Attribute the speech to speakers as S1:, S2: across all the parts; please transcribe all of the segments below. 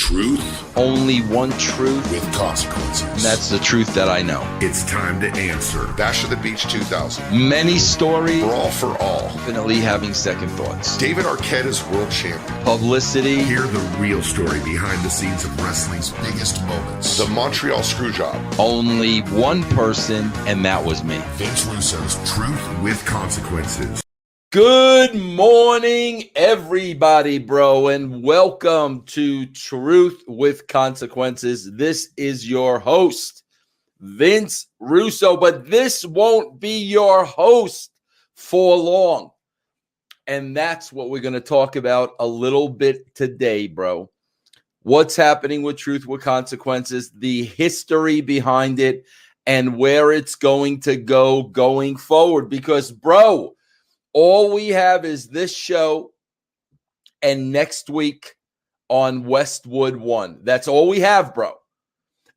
S1: Truth.
S2: Only one truth.
S1: With consequences.
S2: And that's the truth that I know.
S1: It's time to answer. Bash of the Beach 2000.
S2: Many stories.
S1: Brawl for all.
S2: Definitely having second thoughts.
S1: David Arquette is world champion.
S2: Publicity.
S1: Hear the real story behind the scenes of wrestling's biggest moments. The Montreal Screwjob.
S2: Only one person, and that was me.
S1: Vince Russo's Truth with Consequences.
S2: Good morning, everybody, bro, and welcome to Truth with Consequences. This is your host, Vince Russo, but this won't be your host for long. And that's what we're going to talk about a little bit today, bro. What's happening with Truth with Consequences, the history behind it, and where it's going to go going forward. Because, bro, all we have is this show and next week on Westwood 1. That's all we have, bro.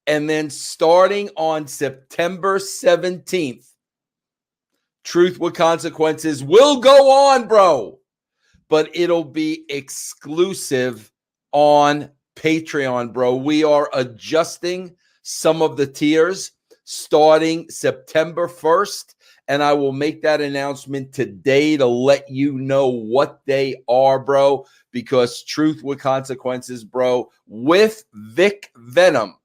S2: And then starting on September 17th, Truth with Consequences will go on, bro. But it'll be exclusive on Patreon, bro. We are adjusting some of the tiers starting September 1st. And I will make that announcement today to let you know what they are, bro, because Truth with Consequences, bro, with Vic Venom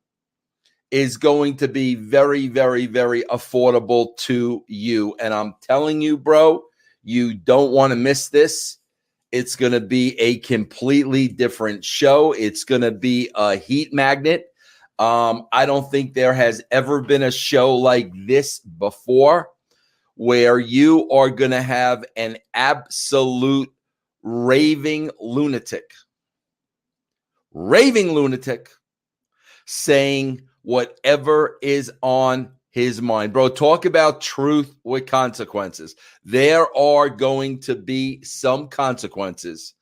S2: is going to be very, very, very affordable to you. And I'm telling you, bro, you don't want to miss this. It's going to be a completely different show. It's going to be a heat magnet. I don't think there has ever been a show like this before, where you are going to have an absolute raving lunatic saying whatever is on his mind. Bro, talk about Truth with Consequences. There are going to be some consequences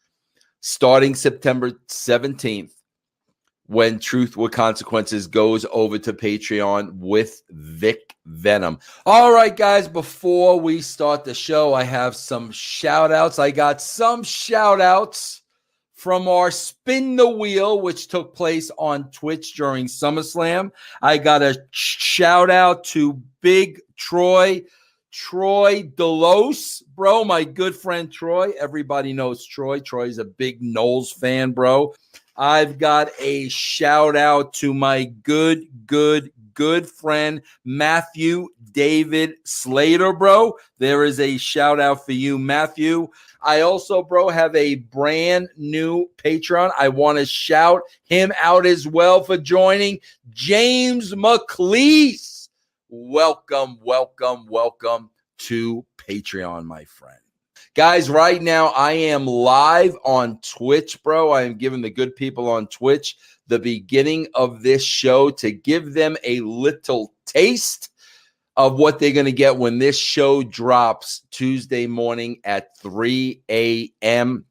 S2: starting September 17th. When Truth with Consequences goes over to Patreon with Vic Venom. All right, guys, before we start the show, I have some shout-outs. I got some shout-outs from our Spin the Wheel, which took place on Twitch during SummerSlam. I got a shout-out to Big Troy Delos, bro, my good friend Troy. Everybody knows Troy. Troy's a big Knowles fan, bro. I've got a shout out to my good friend Matthew David Slater, bro. There is a shout out for you, Matthew. I also, bro, have a brand new Patreon. I want to shout him out as well for joining, James McLeese. Welcome to Patreon, my friend. Guys, right now I am live on Twitch, bro. I am giving the good people on Twitch the beginning of this show to give them a little taste of what they're going to get when this show drops Tuesday morning at 3 a.m.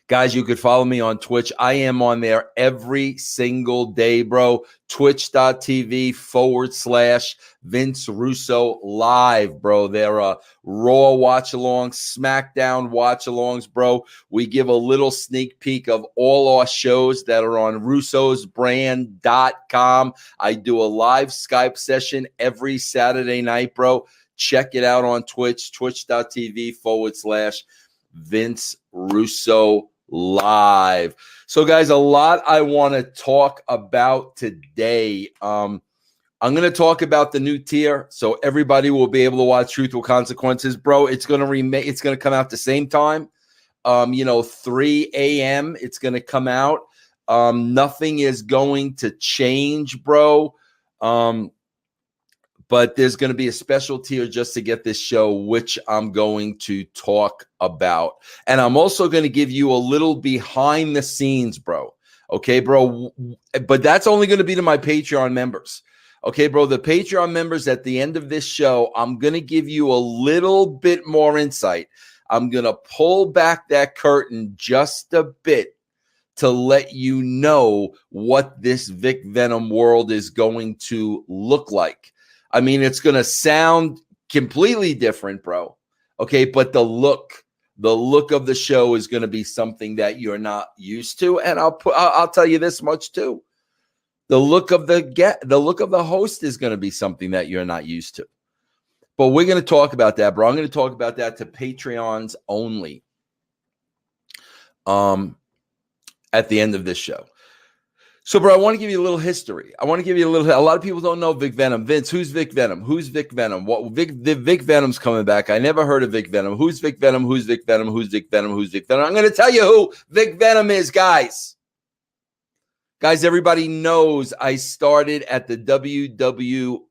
S2: Guys, you could follow me on Twitch. I am on there every single day, bro. Twitch.tv/VinceRussoLive, bro. There are Raw watch-alongs, SmackDown watch-alongs, bro. We give a little sneak peek of all our shows that are on russosbrand.com. I do a live Skype session every Saturday night, bro. Check it out on Twitch, twitch.tv/VinceRussoLive. So, guys, a lot I want to talk about today. I'm going to talk about the new tier, so everybody will be able to watch Truth with Consequences, bro. It's going to come out the same time. 3 a.m. It's going to come out. Nothing is going to change, bro. But there's going to be a special tier just to get this show, which I'm going to talk about. And I'm also going to give you a little behind the scenes, bro. Okay, bro? But that's only going to be to my Patreon members. Okay, bro? The Patreon members at the end of this show, I'm going to give you a little bit more insight. I'm going to pull back that curtain just a bit to let you know what this Vic Venom world is going to look like. I mean, it's going to sound completely different, bro. Okay, but the look, The look of the show is going to be something that you're not used to. And I'll tell you this much too. The look of the host is going to be something that you're not used to. But we're going to talk about that, bro. I'm going to talk about that to Patreons only at the end of this show. So, bro, I want to give you a little history. A lot of people don't know Vic Venom. Vince, who's Vic Venom? Who's Vic Venom? Vic Venom's coming back. I never heard of Vic Venom. Who's Vic Venom? Who's Vic Venom? Who's Vic Venom? Who's Vic Venom? I'm going to tell you who Vic Venom is, guys. Guys, everybody knows I started at the WWF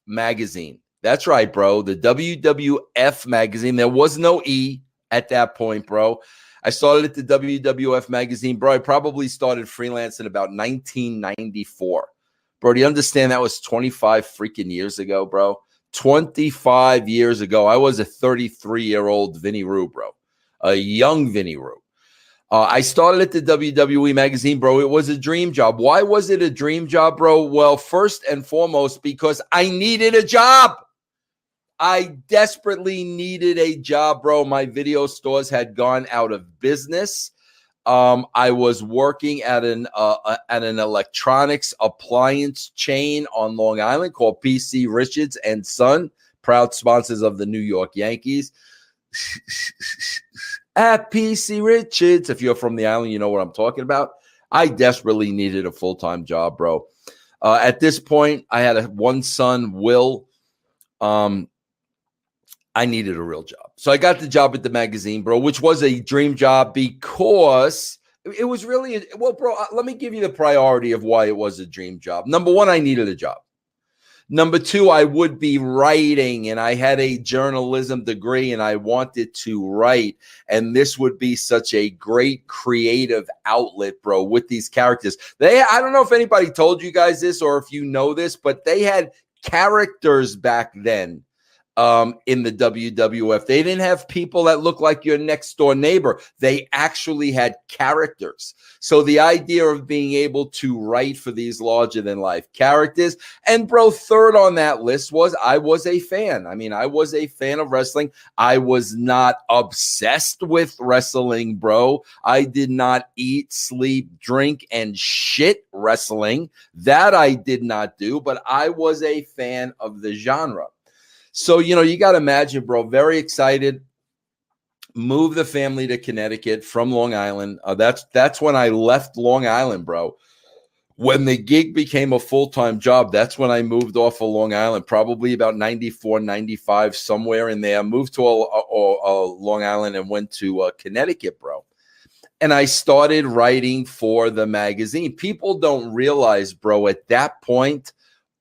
S2: Magazine. That's right, bro. The WWF Magazine. There was no E at that point, bro. I started at the WWF Magazine, bro. I probably started freelance in about 1994. Bro, do you understand that was 25 freaking years ago, bro? 25 years ago. I was a 33-year-old Vinny Roo, bro. A young Vinny Roo. I started at the WWE Magazine, bro. It was a dream job. Why was it a dream job, bro? Well, first and foremost, because I needed a job. I desperately needed a job, bro. My video stores had gone out of business. I was working at an electronics appliance chain on Long Island called PC Richards and Son, proud sponsors of the New York Yankees. At PC Richards, if you're from the island, you know what I'm talking about. I desperately needed a full-time job, bro. At this point, I had one son, Will. I needed a real job. So I got the job at the magazine, bro, which was a dream job because it was really, well, bro, let me give you the priority of why it was a dream job. Number one, I needed a job. Number two, I would be writing, and I had a journalism degree, and I wanted to write. And this would be such a great creative outlet, bro, with these characters. I don't know if anybody told you guys this or if you know this, but they had characters back then. In the WWF. They didn't have people that looked like your next door neighbor. They actually had characters. So the idea of being able to write for these larger than life characters. And bro, third on that list was I was a fan. I mean, I was a fan of wrestling. I was not obsessed with wrestling, bro. I did not eat, sleep, drink, and shit wrestling. That I did not do, but I was a fan of the genre. So, you got to imagine, bro, very excited, move the family to Connecticut from Long Island. That's when I left Long Island, bro. When the gig became a full-time job, that's when I moved off of Long Island, probably about 94, 95, somewhere in there. I moved to Long Island and went to Connecticut, bro. And I started writing for the magazine. People don't realize, bro, at that point,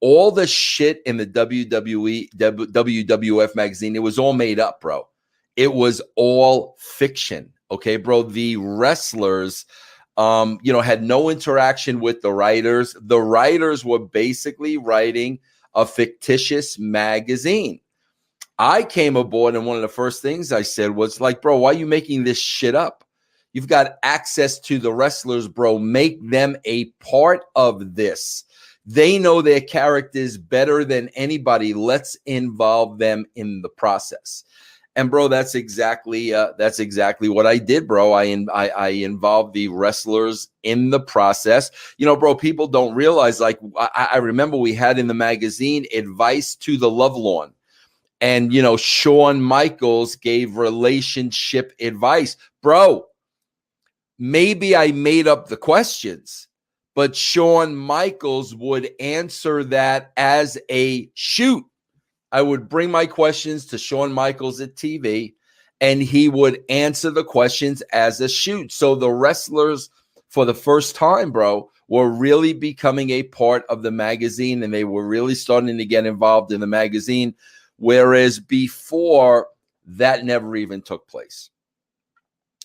S2: all the shit in the WWF magazine, it was all made up, bro. It was all fiction. Okay, bro. The wrestlers, had no interaction with the writers. The writers were basically writing a fictitious magazine. I came aboard, and one of the first things I said was like, bro, why are you making this shit up? You've got access to the wrestlers, bro. Make them a part of this. They know their characters better than anybody. Let's involve them in the process. And bro, that's exactly what I did, bro. I involved the wrestlers in the process. Bro, people don't realize, like, I remember we had in the magazine advice to the lovelorn. And, Shawn Michaels gave relationship advice. Bro, maybe I made up the questions, but Shawn Michaels would answer that as a shoot. I would bring my questions to Shawn Michaels at TV, and he would answer the questions as a shoot. So the wrestlers, for the first time, bro, were really becoming a part of the magazine, and they were really starting to get involved in the magazine, whereas before, that never even took place.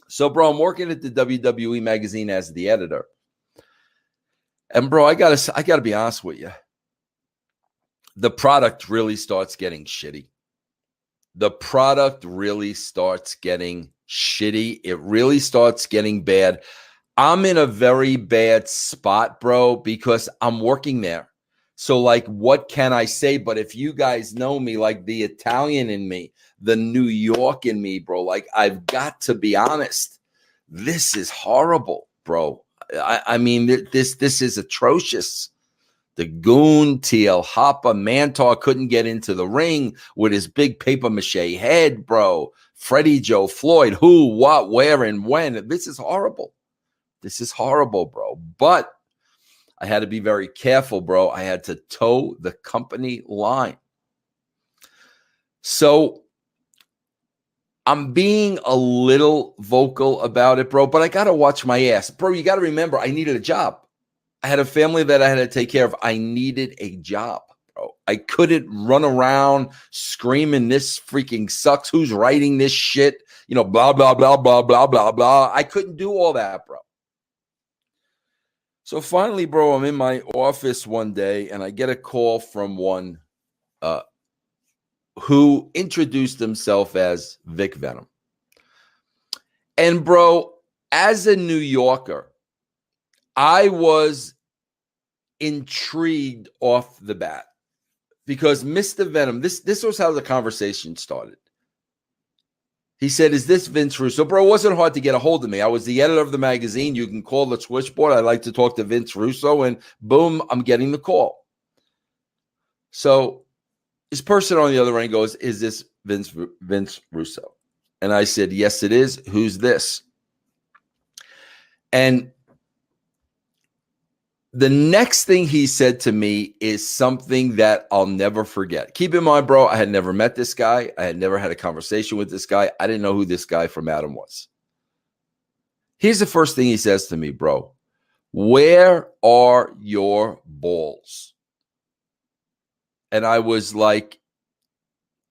S2: So, bro, I'm working at the WWE Magazine as the editor. And bro, I gotta be honest with you. The product really starts getting shitty. The product really starts getting shitty. It really starts getting bad. I'm in a very bad spot, bro, because I'm working there. So, like, what can I say? But if you guys know me, like the Italian in me, the New York in me, bro. Like, I've got to be honest. This is horrible, bro. I mean, this is atrocious. The Goon, TL Hopper, Mantar couldn't get into the ring with his big paper mache head, bro. Freddie Joe Floyd, who, what, where, and when. This is horrible. This is horrible, bro. But I had to be very careful, bro. I had to toe the company line. So I'm being a little vocal about it, bro, but I got to watch my ass. Bro, you got to remember, I needed a job. I had a family that I had to take care of. I needed a job, bro. I couldn't run around screaming, this freaking sucks. Who's writing this shit? You know, blah, blah, blah, blah, blah, blah, blah. I couldn't do all that, bro. So finally, bro, I'm in my office one day and I get a call from one who introduced himself as Vic Venom. And bro, as a New Yorker, I was intrigued off the bat because Mr. Venom, this was how the conversation started. He said, is this Vince Russo? Bro, it wasn't hard to get a hold of me. I was the editor of the magazine. You can call the switchboard. I like to talk to Vince Russo, and boom, I'm getting the call. So this person on the other end goes, is this Vince Russo? And I said, yes, it is. Who's this? And the next thing he said to me is something that I'll never forget. Keep in mind, bro, I had never met this guy. I had never had a conversation with this guy. I didn't know who this guy from Adam was. Here's the first thing he says to me, bro. Where are your balls? And I was like,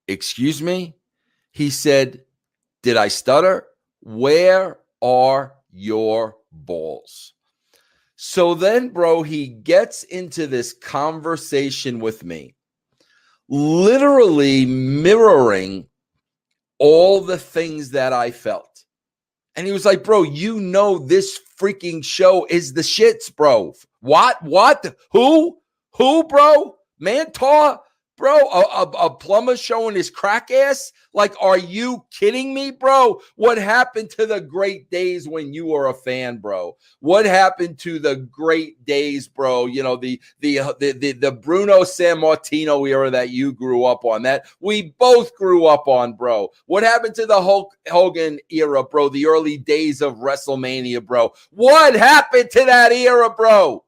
S2: excuse me? He said, did I stutter? Where are your balls? So then, bro, he gets into this conversation with me, literally mirroring all the things that I felt. And he was like, bro, you know this freaking show is the shits, bro. What? Who, bro? Mantar? Bro, a plumber showing his crack ass? Like, are you kidding me, bro? What happened to the great days when you were a fan, bro? What happened to the great days, bro? You know, the Bruno Sammartino era that you grew up on, that we both grew up on, bro. What happened to the Hulk Hogan era, bro? The early days of WrestleMania, bro. What happened to that era, bro?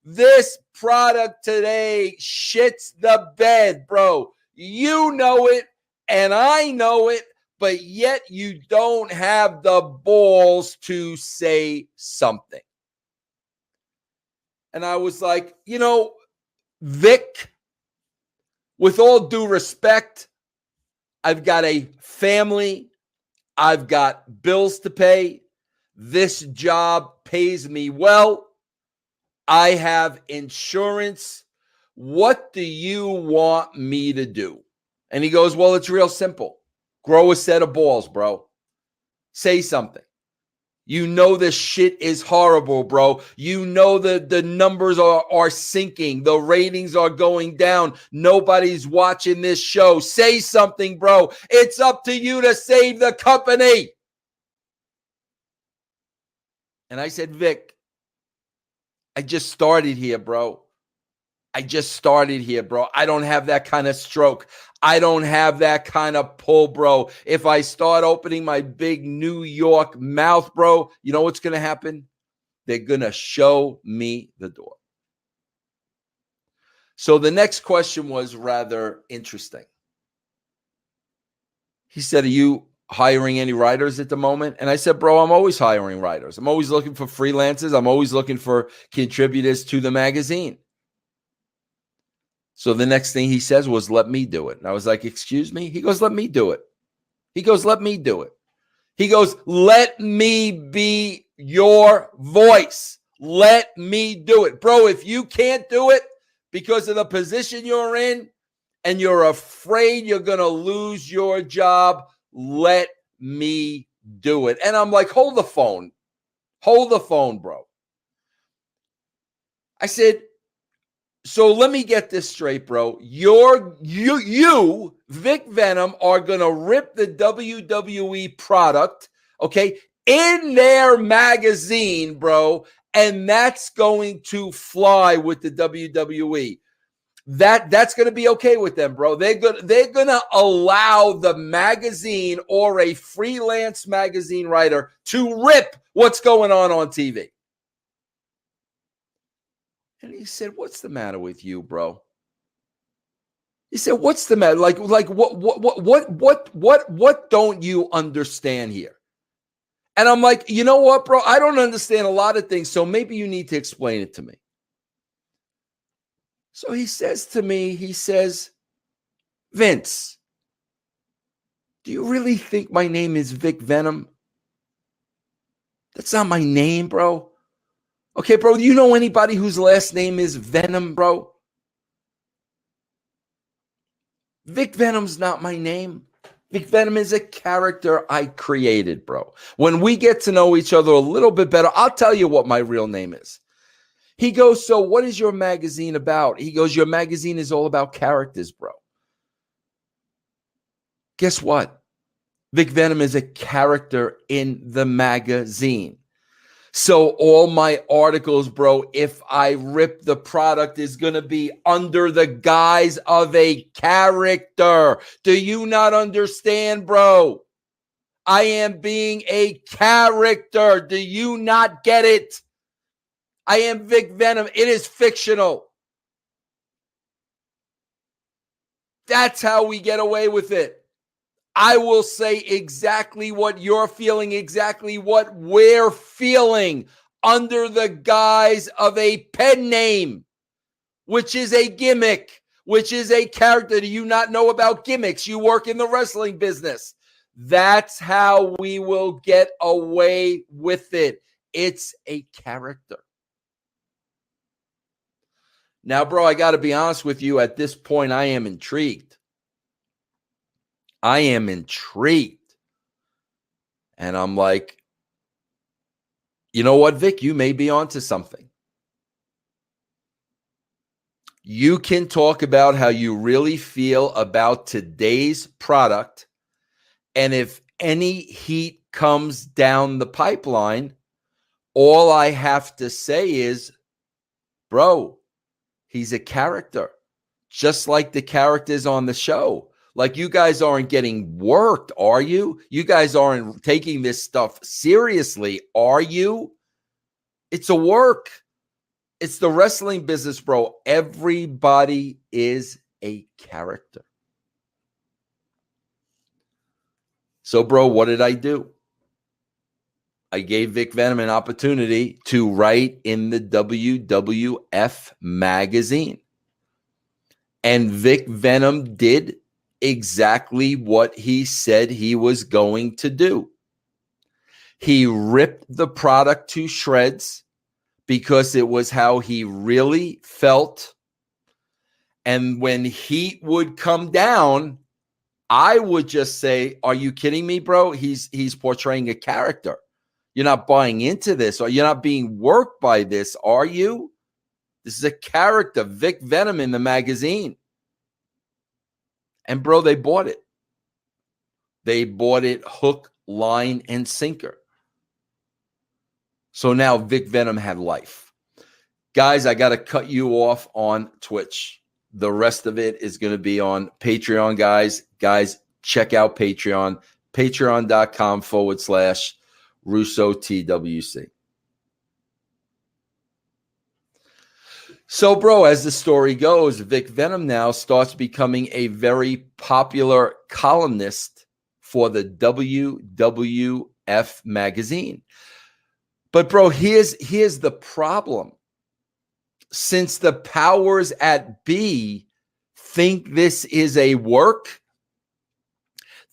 S2: This product today shits the bed, bro. You know it, and I know it, but yet you don't have the balls to say something. And I was like, you know, Vic, with all due respect, I've got a family. I've got bills to pay. This job pays me well. I have insurance. What do you want me to do? And he goes, well, it's real simple. Grow a set of balls, bro. Say something. You know this shit is horrible, bro. You know the numbers are sinking. The ratings are going down. Nobody's watching this show. Say something, bro. It's up to you to save the company. And I said, Vic, I just started here, bro. I don't have that kind of stroke. I don't have that kind of pull, bro. If I start opening my big New York mouth, bro, you know what's going to happen? They're going to show me the door. So the next question was rather interesting. He said, are you hiring any writers at the moment? And I said, bro, I'm always hiring writers. I'm always looking for freelancers. I'm always looking for contributors to the magazine. So the next thing he says was, let me do it. And I was like, excuse me? He goes, let me do it. He goes, let me do it. He goes, let me be your voice. Let me do it. Bro, if you can't do it because of the position you're in and you're afraid you're going to lose your job, let me do it. And I'm like, hold the phone. Hold the phone, bro. I said, So let me get this straight, bro. You, Vic Venom, are going to rip the WWE product, okay, in their magazine, bro, and that's going to fly with the WWE. That's going to be okay with them, bro. They're gonna allow the magazine or a freelance magazine writer to rip what's going on TV. And he said, "What's the matter with you, bro?" He said, "What's the matter? Like what don't you understand here?" And I'm like, "You know what, bro? I don't understand a lot of things, so maybe you need to explain it to me." So he says to me, he says, "Vince, do you really think my name is Vic Venom? That's not my name, bro. Okay, bro, do you know anybody whose last name is Venom, bro? Vic Venom's not my name. Vic Venom is a character I created, bro. When we get to know each other a little bit better, I'll tell you what my real name is." He goes, "So what is your magazine about?" He goes, "Your magazine is all about characters, bro." Guess what? Vic Venom is a character in the magazine. So all my articles, bro, if I rip the product, is going to be under the guise of a character. Do you not understand, bro? I am being a character. Do you not get it? I am Vic Venom. It is fictional. That's how we get away with it. I will say exactly what you're feeling, exactly what we're feeling under the guise of a pen name, which is a gimmick, which is a character. Do you not know about gimmicks? You work in the wrestling business. That's how we will get away with it. It's a character. Now, bro, I got to be honest with you. At this point, I am intrigued. I am intrigued. And I'm like, you know what, Vic? You may be onto something. You can talk about how you really feel about today's product. And if any heat comes down the pipeline, all I have to say is, bro, he's a character, just like the characters on the show. Like, you guys aren't getting worked, are you? You guys aren't taking this stuff seriously, are you? It's a work. It's the wrestling business, bro. Everybody is a character. So, bro, what did I do? I gave Vic Venom an opportunity to write in the WWF magazine. And Vic Venom did exactly what he said he was going to do. He ripped the product to shreds because it was how he really felt. And when heat would come down, I would just say, "Are you kidding me, bro? He's portraying a character. You're not buying into this, or you're not being worked by this, are you? This is a character, Vic Venom, in the magazine." And, bro, they bought it. They bought it hook, line, and sinker. So now Vic Venom had life. Guys, I got to cut you off on Twitch. The rest of it is going to be on Patreon, guys. Guys, check out Patreon. Patreon.com/RussoTWC. So, bro, as the story goes, Vic Venom now starts becoming a very popular columnist for the WWF magazine. But, bro, here's the problem. Since the powers at be think this is a work,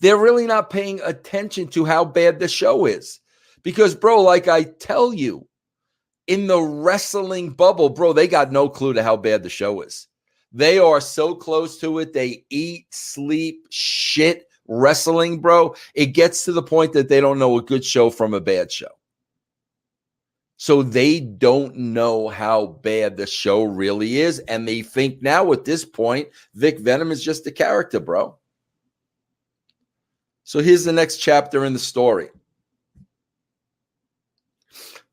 S2: they're really not paying attention to how bad the show is. Because, bro, like I tell you, in the wrestling bubble, bro, they got no clue to how bad the show is. They are so close to it. They eat, sleep, shit wrestling, bro. It gets to the point that they don't know a good show from a bad show. So they don't know how bad the show really is. And they think now at this point, Vic Venom is just a character, bro. So here's the next chapter in the story.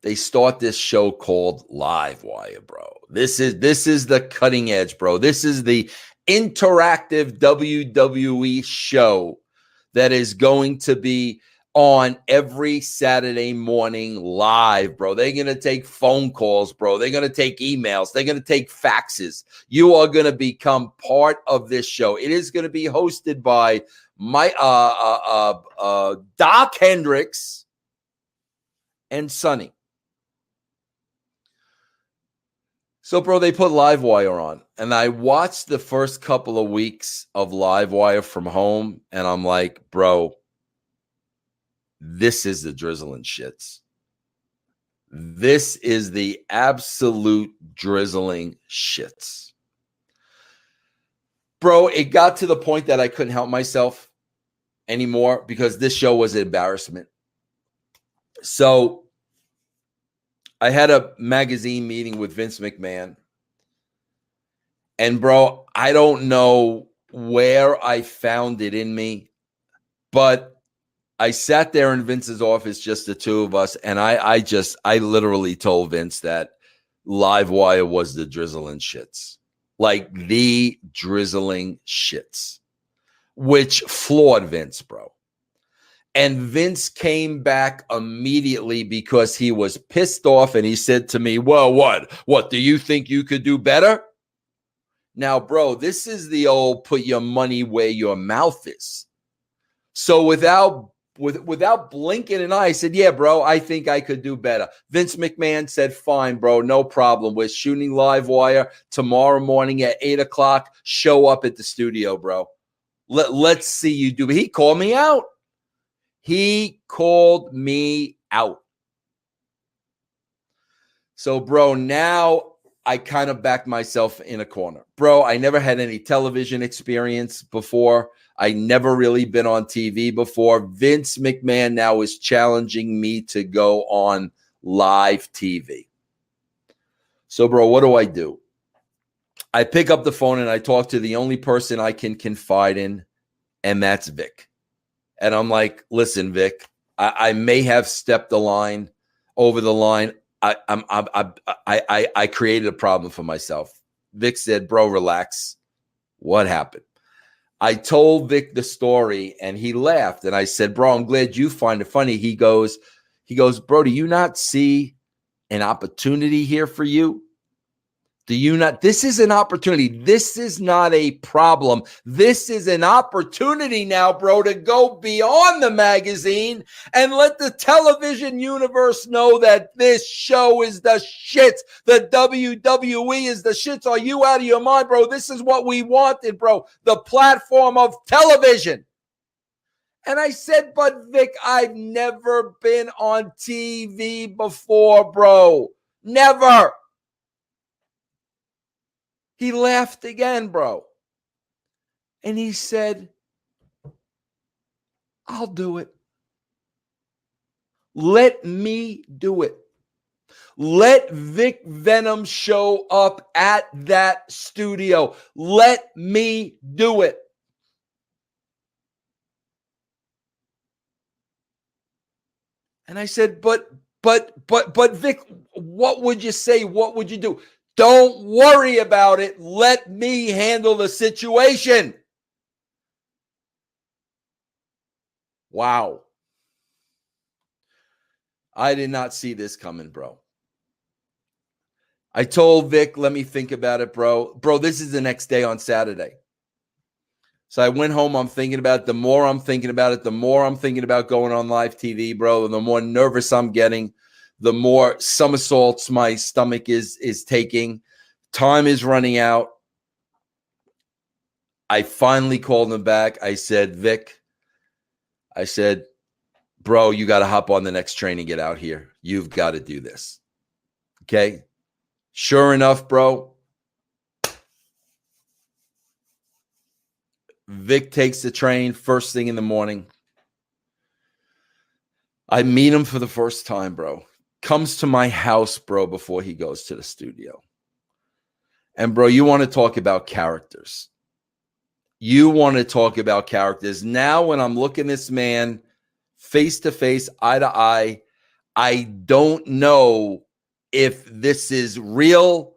S2: They start this show called LiveWire, bro. This is the cutting edge, bro. This is the interactive WWE show that is going to be on every Saturday morning live, bro. They're going to take phone calls, bro. They're going to take emails. They're going to take faxes. You are going to become part of this show. It is going to be hosted by Doc Hendricks and Sonny. So, bro, they put LiveWire on, and I watched the first couple of weeks of LiveWire from home, and I'm like, bro, this is the drizzling shits. This is the absolute drizzling shits. Bro, it got to the point that I couldn't help myself anymore because this show was an embarrassment. So I had a magazine meeting with Vince McMahon. And, bro, I don't know where I found it in me, but I sat there in Vince's office, just the two of us, and I literally told Vince that LiveWire was the drizzling shits. Like the drizzling shits, which floored Vince, bro. And Vince came back immediately because he was pissed off, and he said to me, well, what, do you think you could do better? Now, bro, this is the old put your money where your mouth is. So without blinking an eye, I said, yeah, bro, I think I could do better. Vince McMahon said, fine, bro, no problem. We're shooting LiveWire tomorrow morning at 8 o'clock. Show up at the studio, bro. Let's see you do it. He called me out. He called me out. So, bro, now I kind of backed myself in a corner. Bro, I never had any television experience before. I never really been on TV before. Vince McMahon now is challenging me to go on live TV. So, bro, what do? I pick up the phone and I talk to the only person I can confide in, and that's Vic. And I'm like, listen, Vic, I may have stepped over the line. I created a problem for myself. Vic said, bro, relax. What happened? I told Vic the story and he laughed. And I said, bro, I'm glad you find it funny. He goes, bro, do you not see an opportunity here for you? Do you not? This is an opportunity. This is not a problem. This is an opportunity now, bro, to go beyond the magazine and let the television universe know that this show is the shits. The WWE is the shits. Are you out of your mind, bro? This is what we wanted, bro. The platform of television. And I said, but Vic, I've never been on TV before, bro. Never. He laughed again, bro. And he said, I'll do it. Let me do it. Let Vic Venom show up at that studio. Let me do it. And I said, but Vic, what would you say? What would you do? Don't worry about it. Let me handle the situation. Wow. I did not see this coming, bro. I told Vic, let me think about it, bro. Bro, this is the next day on Saturday. So I went home. I'm thinking about it. The more I'm thinking about it, the more I'm thinking about going on live TV, bro. The more nervous I'm getting, the more somersaults my stomach is taking. Time is running out. I finally called him back. I said, Vic, bro, you got to hop on the next train and get out here. You've got to do this. Okay? Sure enough, bro, Vic takes the train first thing in the morning. I meet him for the first time, bro. comes to my house, bro, before he goes to the studio. And, bro, you want to talk about characters. You want to talk about characters. Now, when I'm looking this man face to face, eye to eye, I don't know if this is real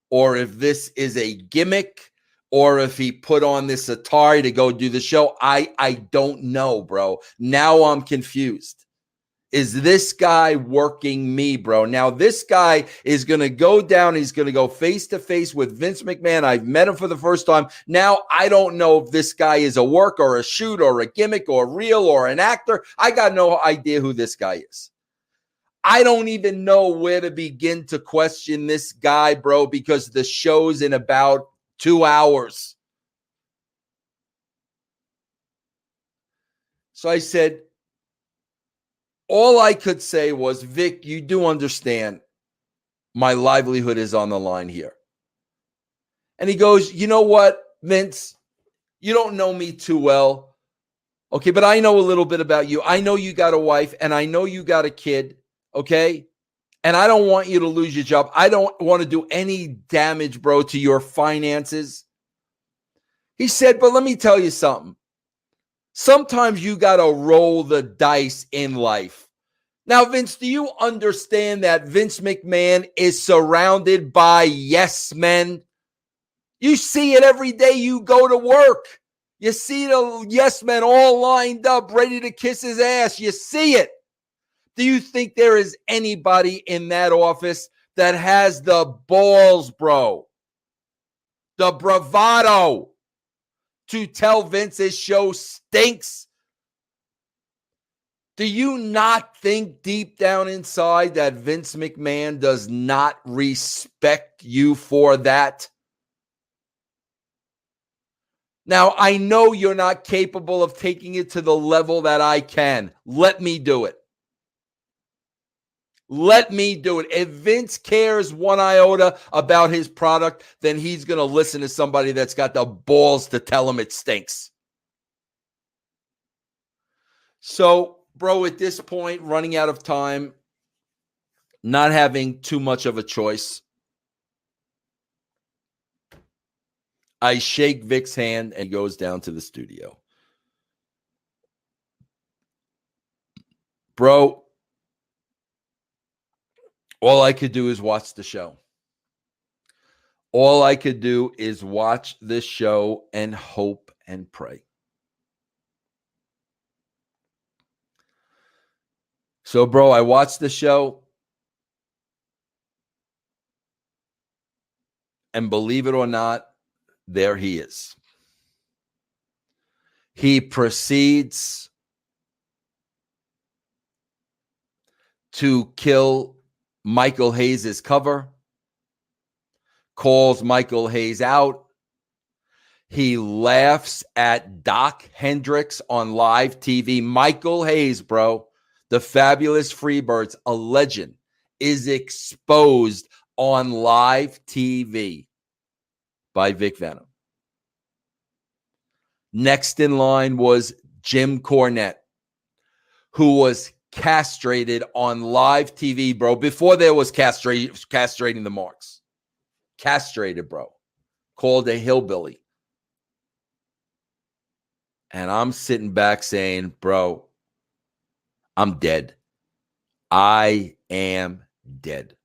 S2: or if this is a gimmick or if he put on this Atari to go do the show. I don't know, bro. Now I'm confused. Is this guy working me, bro? Now, this guy is going to go down. He's going to go face to face with Vince McMahon. I've met him for the first time. Now, I don't know if this guy is a work or a shoot or a gimmick or real or an actor. I got no idea who this guy is. I don't even know where to begin to question this guy, bro, because the show's in about 2 hours. So I said, all I could say was, Vic, you do understand my livelihood is on the line here. And he goes, you know what, Vince, you don't know me too well. Okay, but I know a little bit about you. I know you got a wife and I know you got a kid. Okay. And I don't want you to lose your job. I don't want to do any damage, bro, to your finances. He said, but let me tell you something. Sometimes you got to roll the dice in life. Now, Vince, do you understand that Vince McMahon is surrounded by yes men? You see it every day you go to work. You see the yes men all lined up, ready to kiss his ass. You see it. Do you think there is anybody in that office that has the balls, bro, the bravado to tell Vince his show stinks? Do you not think deep down inside that Vince McMahon does not respect you for that? Now, I know you're not capable of taking it to the level that I can. Let me do it. Let me do it. If Vince cares one iota about his product, then he's going to listen to somebody that's got the balls to tell him it stinks. So, bro, at this point, running out of time, not having too much of a choice, I shake Vic's hand and he goes down to the studio. Bro, all I could do is watch the show. All I could do is watch this show and hope and pray. So, bro, I watched the show. And believe it or not, there he is. He proceeds to kill Michael Hayes' cover, calls Michael Hayes out. He laughs at Doc Hendricks on live TV. Michael Hayes, bro, the fabulous Freebirds, a legend, is exposed on live TV by Vic Venom. Next in line was Jim Cornette, who was castrated on live TV, bro, before there was castrating the marks. Castrated, bro. Called a hillbilly. And I'm sitting back saying, bro, I'm dead. I am dead.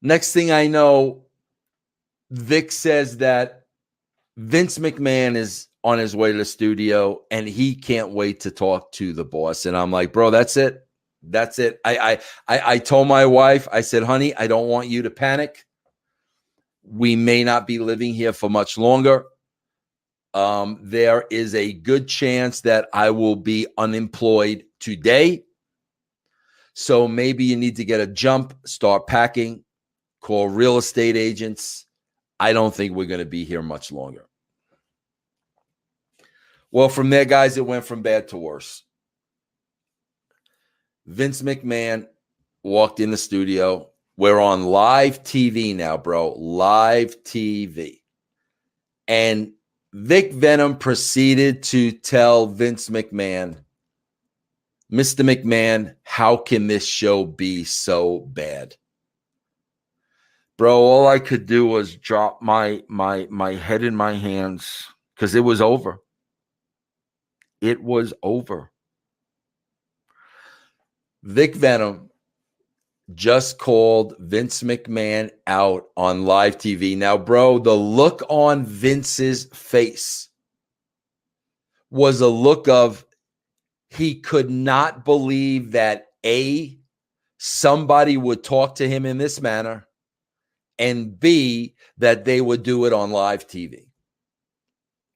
S2: Next thing I know, Vic says that Vince McMahon is on his way to the studio and he can't wait to talk to the boss. And I'm like, bro, that's it. That's it. I told my wife, I said, honey, I don't want you to panic. We may not be living here for much longer. There is a good chance that I will be unemployed today. So maybe you need to get a jump, start packing, call real estate agents. I don't think we're going to be here much longer. Well, from there, guys, it went from bad to worse. Vince McMahon walked in the studio. We're on live TV now, bro. Live TV. And Vic Venom proceeded to tell Vince McMahon Mr. McMahon, how can this show be so bad? Bro, all I could do was drop my head in my hands because it was over. It was over. Vic Venom just called Vince McMahon out on live TV. Now, bro, the look on Vince's face was a look of he could not believe that A, somebody would talk to him in this manner, and B, that they would do it on live TV.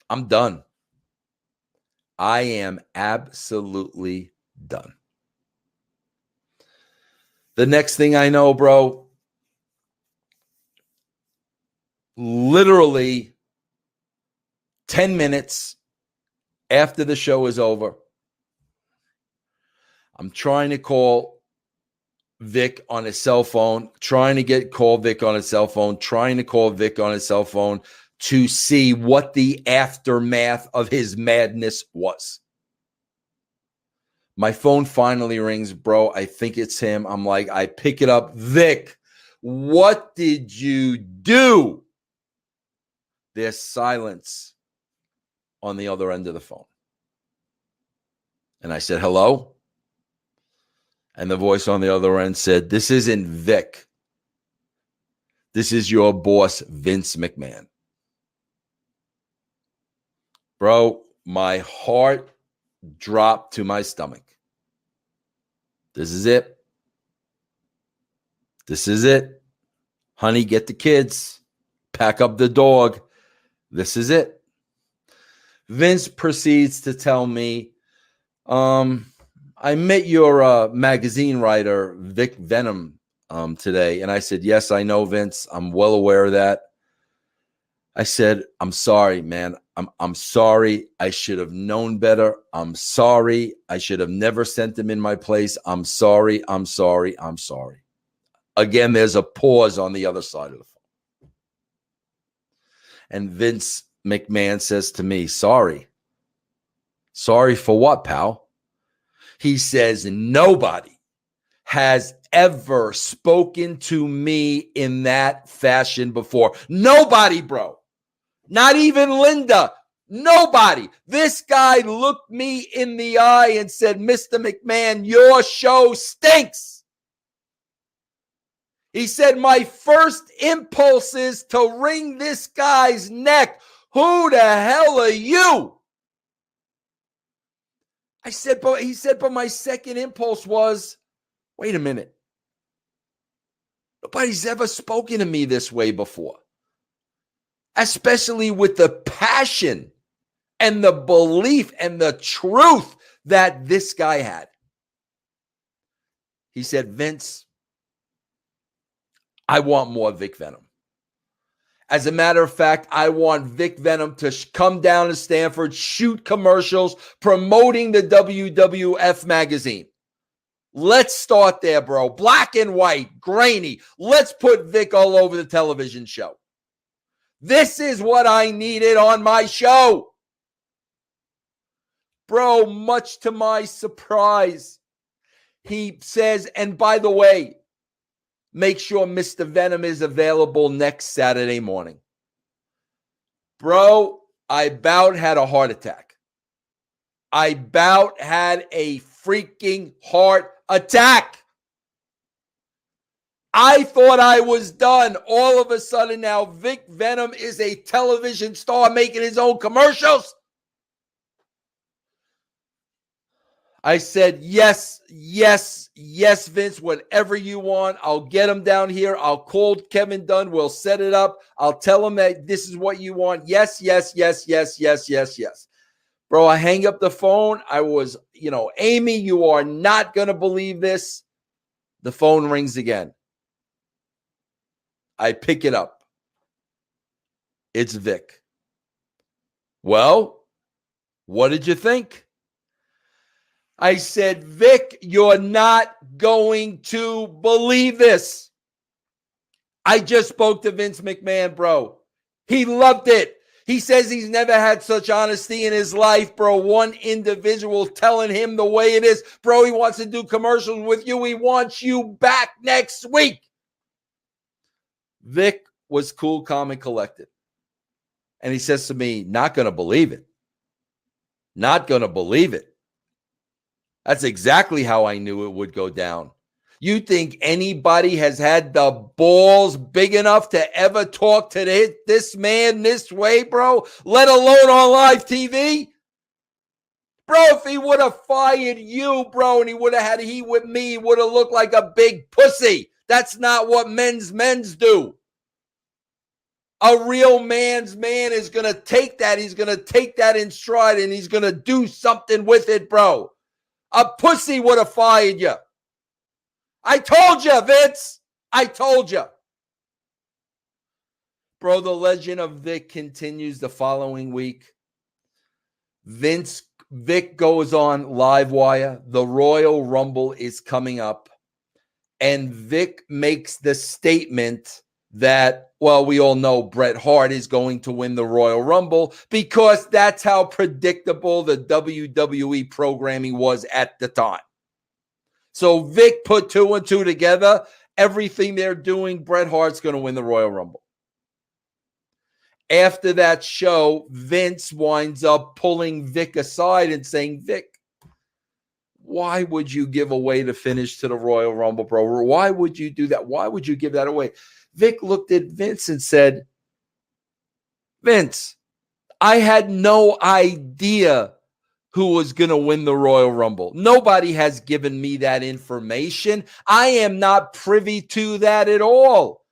S2: I'm done. I am absolutely done. The next thing I know, bro, literally 10 minutes after the show is over, I'm trying to call Vic on his cell phone, trying to call Vic on his cell phone to see what the aftermath of his madness was. My phone finally rings, bro. I think it's him. I'm like, I pick it up. Vic, what did you do? There's silence on the other end of the phone. And I said, hello? And the voice on the other end said, this isn't Vic. This is your boss, Vince McMahon. Bro, my heart dropped to my stomach. This is it. This is it. Honey, get the kids. Pack up the dog. This is it. Vince proceeds to tell me, I met your magazine writer, Vic Venom, today. And I said, yes, I know, Vince. I'm well aware of that. I said, I'm sorry, man. I'm sorry. I should have known better. I'm sorry. I should have never sent him in my place. I'm sorry. I'm sorry. I'm sorry. Again, there's a pause on the other side of the phone. And Vince McMahon says to me, sorry. Sorry for what, pal? He says, nobody has ever spoken to me in that fashion before. Nobody, bro. Not even Linda. Nobody. This guy looked me in the eye and said, Mr. McMahon, your show stinks. He said, my first impulse is to wring this guy's neck. Who the hell are you? I said, but my second impulse was, wait a minute. Nobody's ever spoken to me this way before. Especially with the passion and the belief and the truth that this guy had. He said, Vince, I want more Vic Venom. As a matter of fact, I want Vic Venom to come down to Stanford, shoot commercials promoting the WWF Magazine. Let's start there, bro. Black and white, grainy. Let's put Vic all over the television show. This is what I needed on my show. Bro, much to my surprise, he says, and by the way, make sure Mr. Venom is available next Saturday morning. Bro, I about had a heart attack. I about had a freaking heart attack. I thought I was done. All of a sudden now, Vic Venom is a television star making his own commercials. I said, yes, Vince, whatever you want. I'll get him down here. I'll call Kevin Dunn. We'll set it up. I'll tell him that this is what you want. Yes. Bro, I hang up the phone. I was, Amy, you are not going to believe this. The phone rings again. I pick it up. It's Vic. Well, what did you think? I said, Vic, you're not going to believe this. I just spoke to Vince McMahon, bro. He loved it. He says he's never had such honesty in his life, bro. One individual telling him the way it is. Bro, he wants to do commercials with you. He wants you back next week. Vic was cool, calm, and collected. And he says to me, not going to believe it. Not going to believe it. That's exactly how I knew it would go down. You think anybody has had the balls big enough to ever talk to this man this way, bro? Let alone on live TV? Bro, if he would have fired you, bro, and he would have had heat with me, he would have looked like a big pussy. That's not what men's do. A real man's man is going to take that. He's going to take that in stride, and he's going to do something with it, bro. A pussy would have fired you. I told you, Vince. I told you. Bro, the legend of Vic continues the following week. Vic goes on LiveWire. The Royal Rumble is coming up. And Vic makes the statement that, well, we all know Bret Hart is going to win the Royal Rumble because that's how predictable the WWE programming was at the time. So Vic put 2 and 2 together. Everything they're doing, Bret Hart's going to win the Royal Rumble. After that show, Vince winds up pulling Vic aside and saying, Vic, why would you give away the finish to the Royal Rumble, bro? Why would you do that? Why would you give that away? Vic looked at Vince and said, Vince, I had no idea who was going to win the Royal Rumble. Nobody has given me that information. I am not privy to that at all.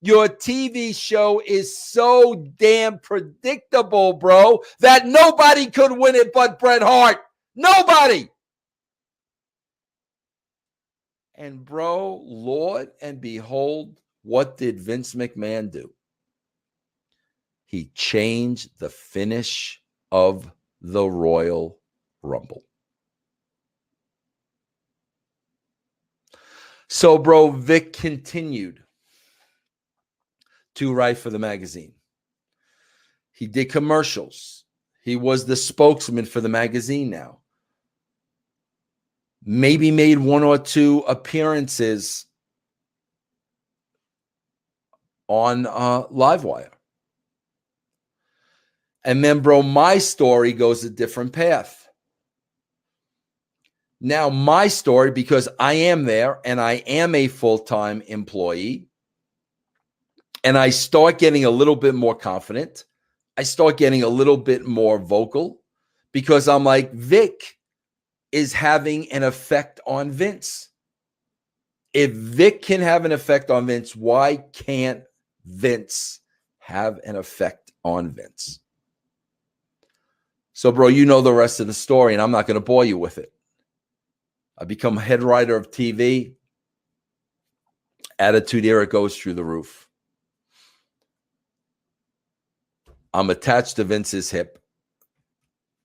S2: Your TV show is so damn predictable, bro, that nobody could win it but Bret Hart. Nobody. And bro, Lord and behold, what did Vince McMahon do? He changed the finish of the Royal Rumble. So, bro, Vic continued to write for the magazine. He did commercials. He was the spokesman for the magazine now. Maybe made 1 or 2 appearances on LiveWire. And then, bro, my story goes a different path. Now, my story, because I am there and I am a full-time employee, and I start getting a little bit more confident. I start getting a little bit more vocal because I'm like, Vic is having an effect on Vince. If Vic can have an effect on Vince, why can't Vince have an effect on Vince? So, bro, you know the rest of the story, and I'm not going to bore you with it. I become head writer of TV. Attitude Era goes through the roof. I'm attached to Vince's hip.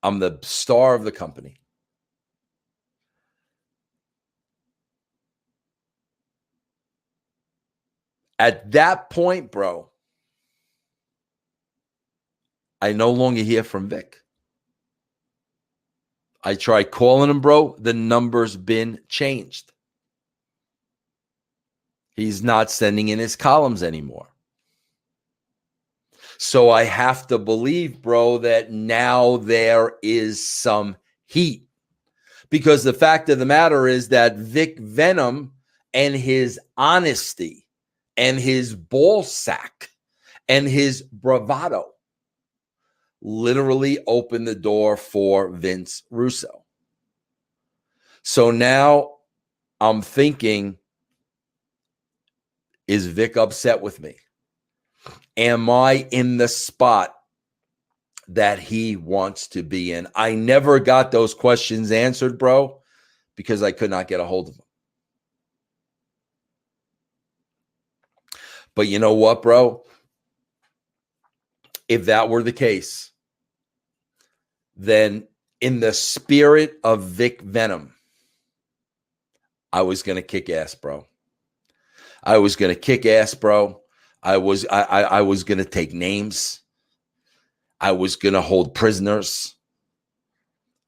S2: I'm the star of the company. At that point, bro, I no longer hear from Vic. I try calling him, bro. The number's been changed. He's not sending in his columns anymore. So I have to believe, bro, that now there is some heat. Because the fact of the matter is that Vic Venom and his honesty and his ball sack and his bravado literally opened the door for Vince Russo. So now I'm thinking, is Vic upset with me? Am I in the spot that he wants to be in? I never got those questions answered, bro, because I could not get a hold of him. But you know what, bro? If that were the case, then in the spirit of Vic Venom, I was going to kick ass, bro. I was going to kick ass, bro. I was going to take names. I was going to hold prisoners.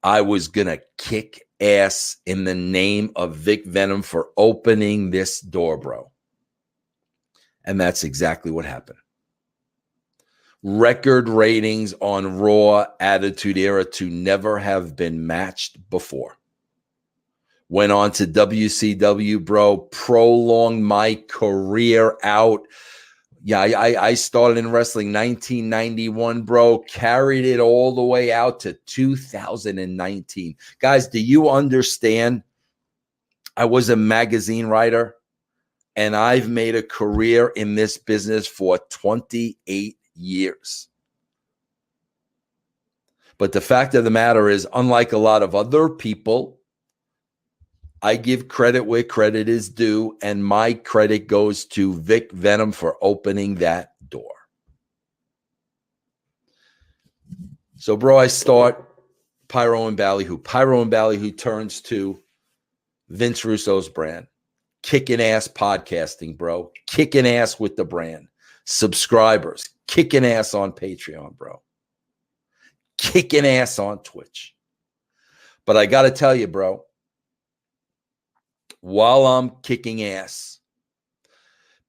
S2: I was going to kick ass in the name of Vic Venom for opening this door, bro. And that's exactly what happened. Record ratings on Raw Attitude Era to never have been matched before. Went on to WCW, bro. Prolonged my career out. Yeah, I started in wrestling 1991, bro. Carried it all the way out to 2019. Guys, do you understand? I was a magazine writer, and I've made a career in this business for 28 years. But the fact of the matter is, unlike a lot of other people, I give credit where credit is due, and my credit goes to Vic Venom for opening that door. So, bro, I start Pyro and Ballyhoo. Pyro and Ballyhoo turns to Vince Russo's brand. Kicking ass podcasting, bro. Kicking ass with the brand. Subscribers. Kicking ass on Patreon, bro. Kicking ass on Twitch. But I got to tell you, bro, while I'm kicking ass,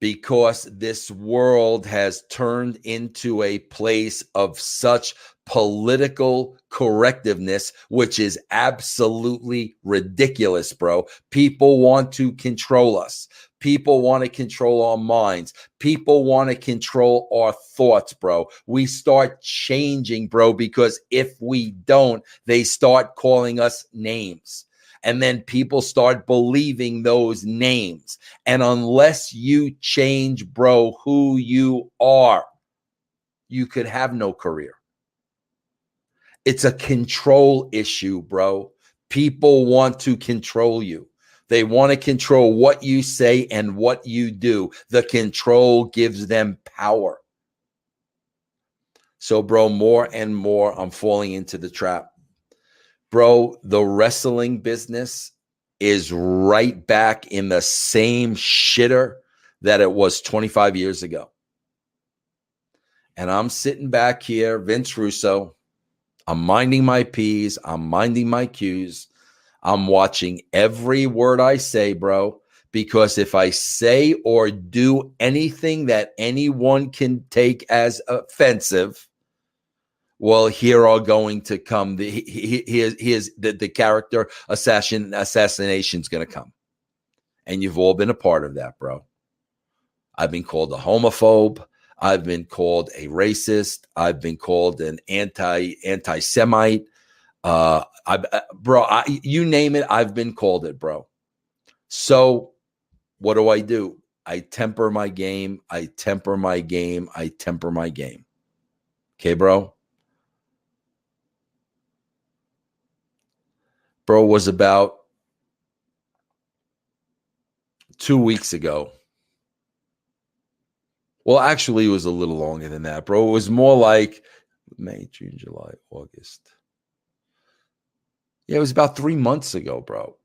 S2: because this world has turned into a place of such political correctiveness, which is absolutely ridiculous, bro. People want to control us. People want to control our minds. People want to control our thoughts, bro. We start changing, bro, because if we don't, they start calling us names. And then people start believing those names. And unless you change, bro, who you are, you could have no career. It's a control issue, bro. People want to control you. They want to control what you say and what you do. The control gives them power. So, bro, more and more, I'm falling into the trap. Bro, the wrestling business is right back in the same shitter that it was 25 years ago. And I'm sitting back here, Vince Russo. I'm minding my P's. I'm minding my Q's. I'm watching every word I say, bro, because if I say or do anything that anyone can take as offensive, well, here are going to come. Here's the character assassination is going to come. And you've all been a part of that, bro. I've been called a homophobe. I've been called a racist. I've been called an anti-Semite. You name it, I've been called it, bro. So what do? I temper my game. I temper my game. I temper my game. Okay, bro? Bro, was about 2 weeks ago. Well, actually, it was a little longer than that, bro. It was more like May, June, July, August. Yeah, it was about 3 months ago, bro,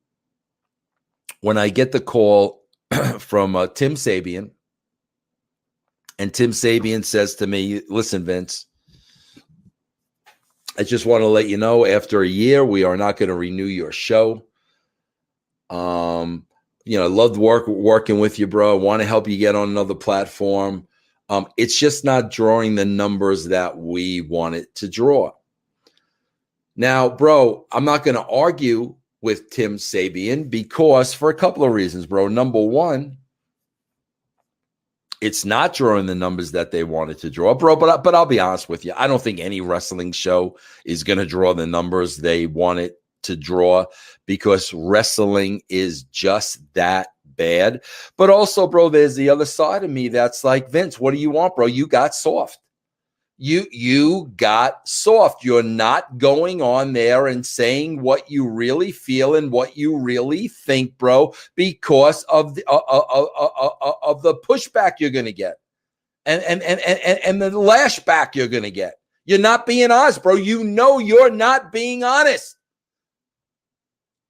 S2: when I get the call from Tim Sabian. And Tim Sabian says to me, listen, Vince, I just want to let you know, after a year, we are not going to renew your show. I loved working with you, bro. I want to help you get on another platform. It's just not drawing the numbers that we want it to draw. Now, bro, I'm not going to argue with Tim Sabian because for a couple of reasons, bro. Number one, it's not drawing the numbers that they wanted to draw, bro. But I'll be honest with you. I don't think any wrestling show is going to draw the numbers they want it to draw because wrestling is just that bad. But also, bro, there's the other side of me that's like, Vince, what do you want, bro? You got soft. You got soft. You're not going on there and saying what you really feel and what you really think, bro, because of the pushback you're going to get and the lashback you're going to get. You're not being honest, bro. You know you're not being honest.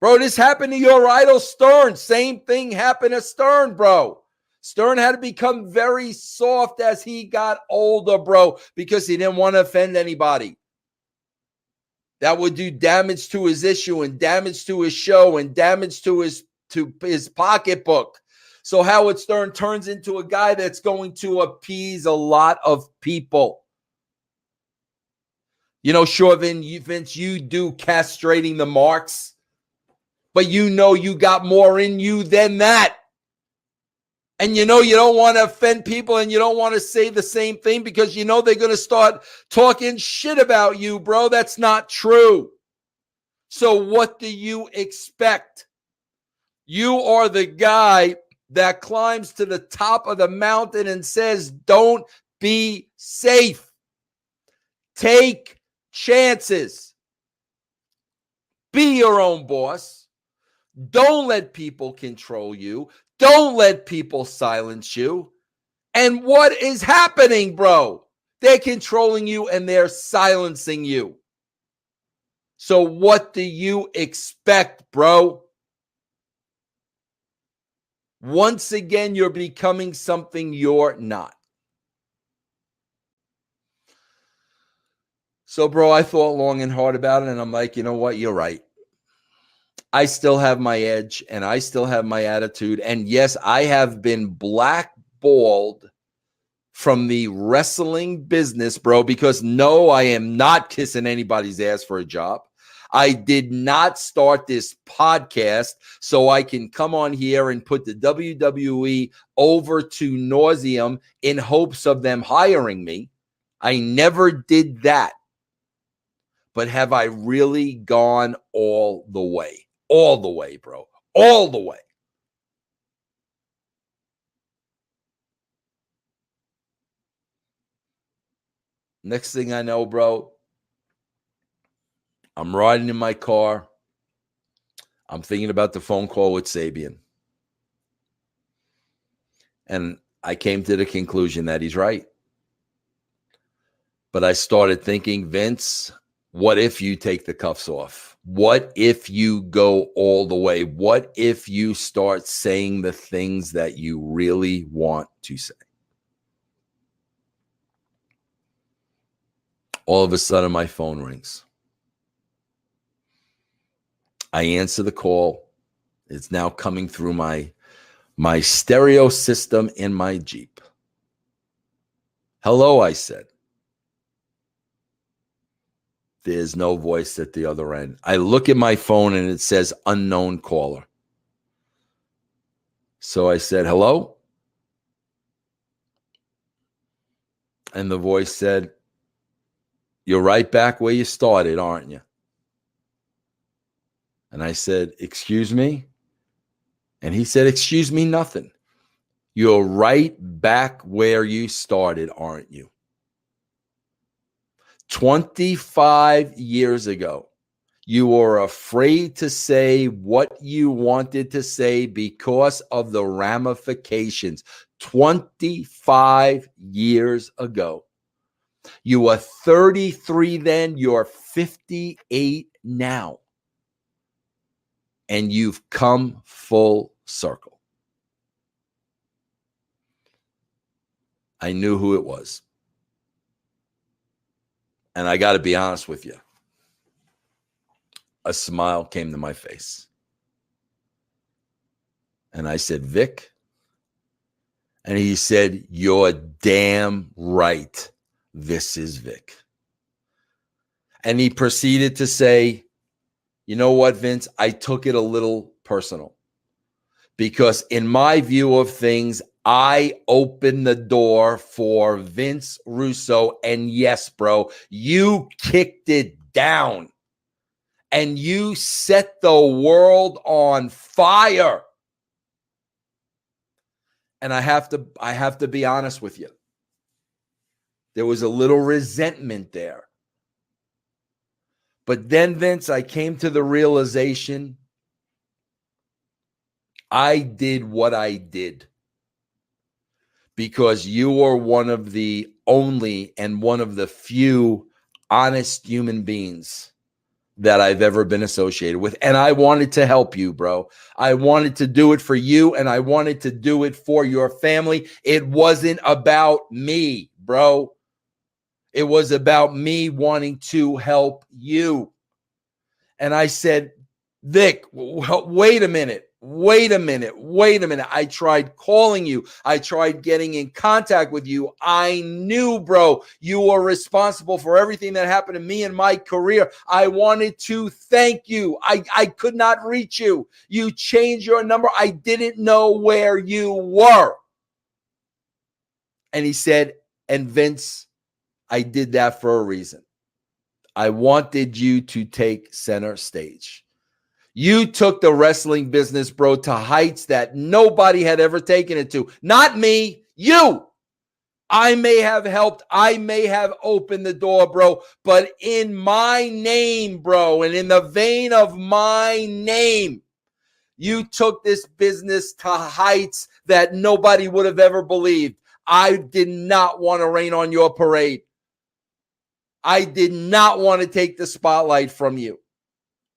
S2: Bro, this happened to your idol Stern. Same thing happened to Stern, bro. Stern had to become very soft as he got older, bro, because he didn't want to offend anybody. That would do damage to his issue and damage to his show and damage to his pocketbook. So Howard Stern turns into a guy that's going to appease a lot of people. You know, sure, Vince, you do castrating the marks, but you know you got more in you than that. And you know you don't want to offend people and you don't want to say the same thing because you know they're going to start talking shit about you, bro. That's not true. So what do you expect? You are the guy that climbs to the top of the mountain and says, don't be safe. Take chances. Be your own boss. Don't let people control you. Don't let people silence you. And what is happening, bro? They're controlling you and they're silencing you. So what do you expect, bro? Once again, you're becoming something you're not. So, bro, I thought long and hard about it, and I'm like, you know what? You're right. I still have my edge, and I still have my attitude. And yes, I have been blackballed from the wrestling business, bro, because no, I am not kissing anybody's ass for a job. I did not start this podcast so I can come on here and put the WWE over to nauseum in hopes of them hiring me. I never did that. But have I really gone all the way? All the way, bro. All the way. Next thing I know, bro, I'm riding in my car. I'm thinking about the phone call with Sabian. And I came to the conclusion that he's right. But I started thinking, Vince, what if you take the cuffs off? What if you go all the way? What if you start saying the things that you really want to say? All of a sudden, my phone rings. I answer the call. It's now coming through my stereo system in my Jeep. Hello, I said. There's no voice at the other end. I look at my phone and it says unknown caller. So I said, hello? And the voice said, you're right back where you started, aren't you? And I said, excuse me? And he said, excuse me, nothing. You're right back where you started, aren't you? 25 years ago, you were afraid to say what you wanted to say because of the ramifications. 25 years ago. You were 33 then, you're 58 now. And you've come full circle. I knew who it was. And I got to be honest with you. A smile came to my face. And I said, Vic. And he said, you're damn right. This is Vic. And he proceeded to say, you know what, Vince? I took it a little personal. Because in my view of things, I opened the door for Vince Russo. And yes, bro, you kicked it down. And you set the world on fire. And I have to be honest with you. There was a little resentment there. But then, Vince, I came to the realization I did what I did because you are one of the only and one of the few honest human beings that I've ever been associated with. And I wanted to help you, bro. I wanted to do it for you, and I wanted to do it for your family. It wasn't about me, bro. It was about me wanting to help you. And I said, Vic, wait a minute. I tried calling you. I tried getting in contact with you. I knew, bro, you were responsible for everything that happened to me in my career. I wanted to thank you. I could not reach you. You changed your number. I didn't know where you were. And he said, and Vince, I did that for a reason. I wanted you to take center stage. You took the wrestling business, bro, to heights that nobody had ever taken it to. Not me, you. I may have helped. I may have opened the door, bro. But in my name, bro, and in the vein of my name, you took this business to heights that nobody would have ever believed. I did not want to rain on your parade. I did not want to take the spotlight from you.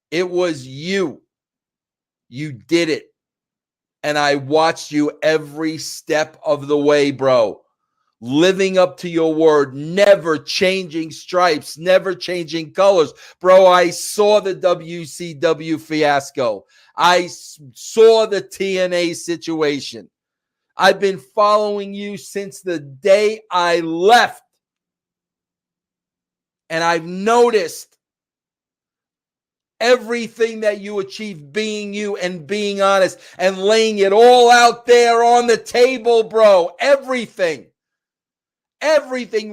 S2: It was you. You did it. And I watched you every step of the way, bro. Living up to your word, never changing stripes, never changing colors. Bro, I saw the WCW fiasco. I saw the TNA situation. I've been following you since the day I left. And I've noticed everything that you achieved being you and being honest and laying it all out there on the table, bro. Everything,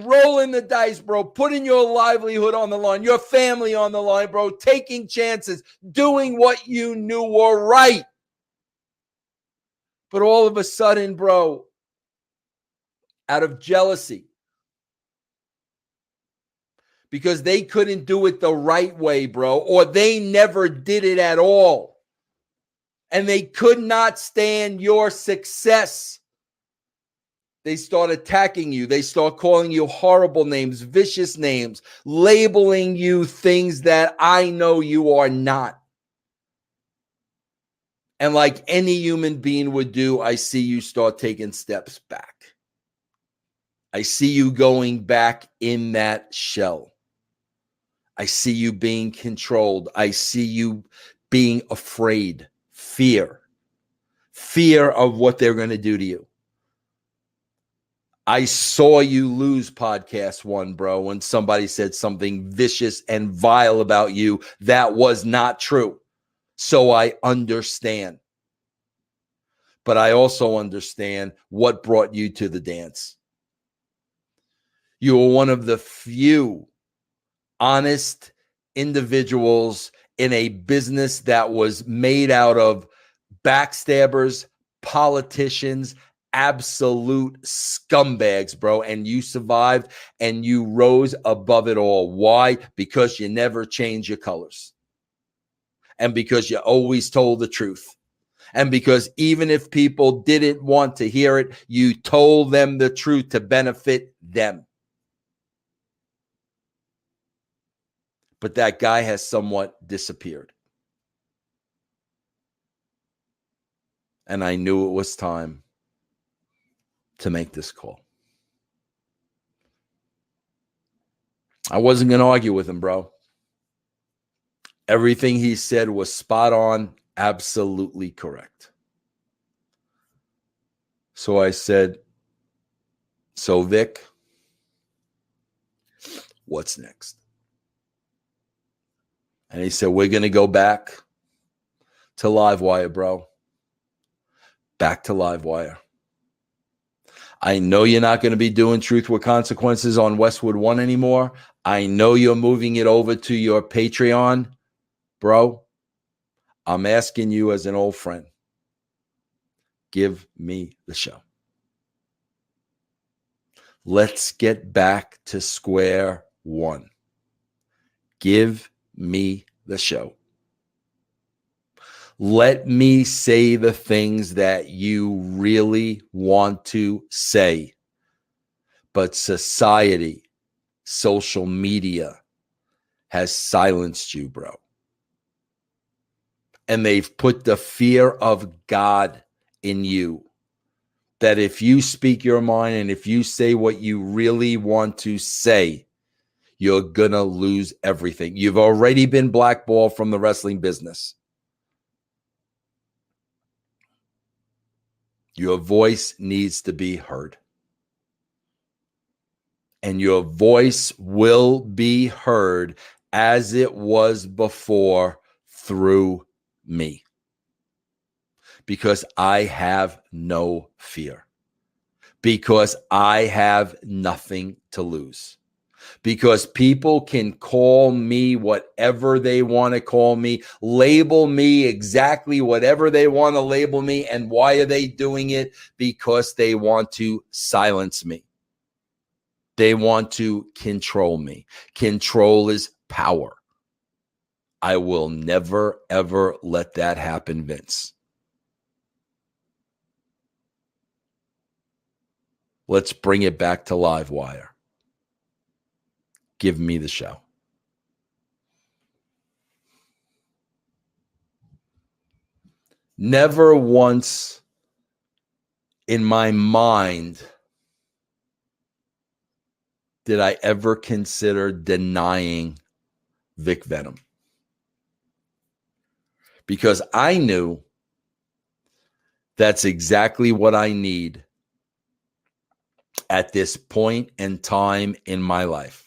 S2: rolling the dice, bro, putting your livelihood on the line, your family on the line, bro, taking chances, doing what you knew were right. But all of a sudden, bro, out of jealousy, because they couldn't do it the right way, bro, or they never did it at all. And they could not stand your success. They start attacking you. They start calling you horrible names, vicious names, labeling you things that I know you are not. And like any human being would do, I see you start taking steps back. I see you going back in that shell. I see you being controlled. I see you being afraid, fear of what they're going to do to you. I saw you lose podcast one, bro, when somebody said something vicious and vile about you that was not true. So I understand. But I also understand what brought you to the dance. You were one of the few honest individuals in a business that was made out of backstabbers, politicians, absolute scumbags, bro. And you survived and you rose above it all. Why? Because you never changed your colors. And because you always told the truth. And because even if people didn't want to hear it, you told them the truth to benefit them. But that guy has somewhat disappeared. And I knew it was time to make this call. I wasn't going to argue with him, bro. Everything he said was spot on, absolutely correct. So I said, so Vic, what's next? And he said, we're going to go back to LiveWire, bro. Back to LiveWire. I know you're not going to be doing Truth with Consequences on Westwood One anymore. I know you're moving it over to your Patreon. Bro, I'm asking you as an old friend, give me the show. Let's get back to square one. Give me the show. Let me say the things that you really want to say. But society, social media, has silenced you, bro. And they've put the fear of God in you, that if you speak your mind and if you say what you really want to say, you're going to lose everything. You've already been blackballed from the wrestling business. Your voice needs to be heard. And your voice will be heard as it was before through me. Because I have no fear. Because I have nothing to lose. Because people can call me whatever they want to call me, label me exactly whatever they want to label me. And why are they doing it? Because they want to silence me. They want to control me. Control is power. I will never, ever let that happen, Vince. Let's bring it back to LiveWire. Give me the show. Never once in my mind did I ever consider denying Vic Venom. Because I knew that's exactly what I need at this point in time in my life.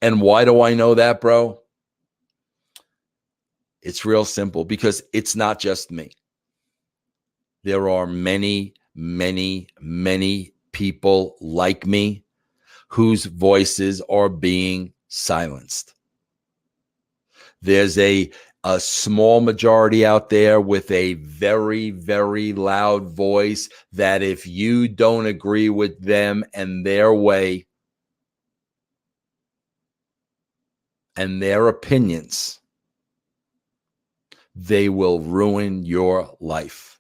S2: And why do I know that, bro? It's real simple, because it's not just me. There are many, many, many people like me whose voices are being silenced. There's a small majority out there with a very, very loud voice that if you don't agree with them and their way and their opinions, they will ruin your life.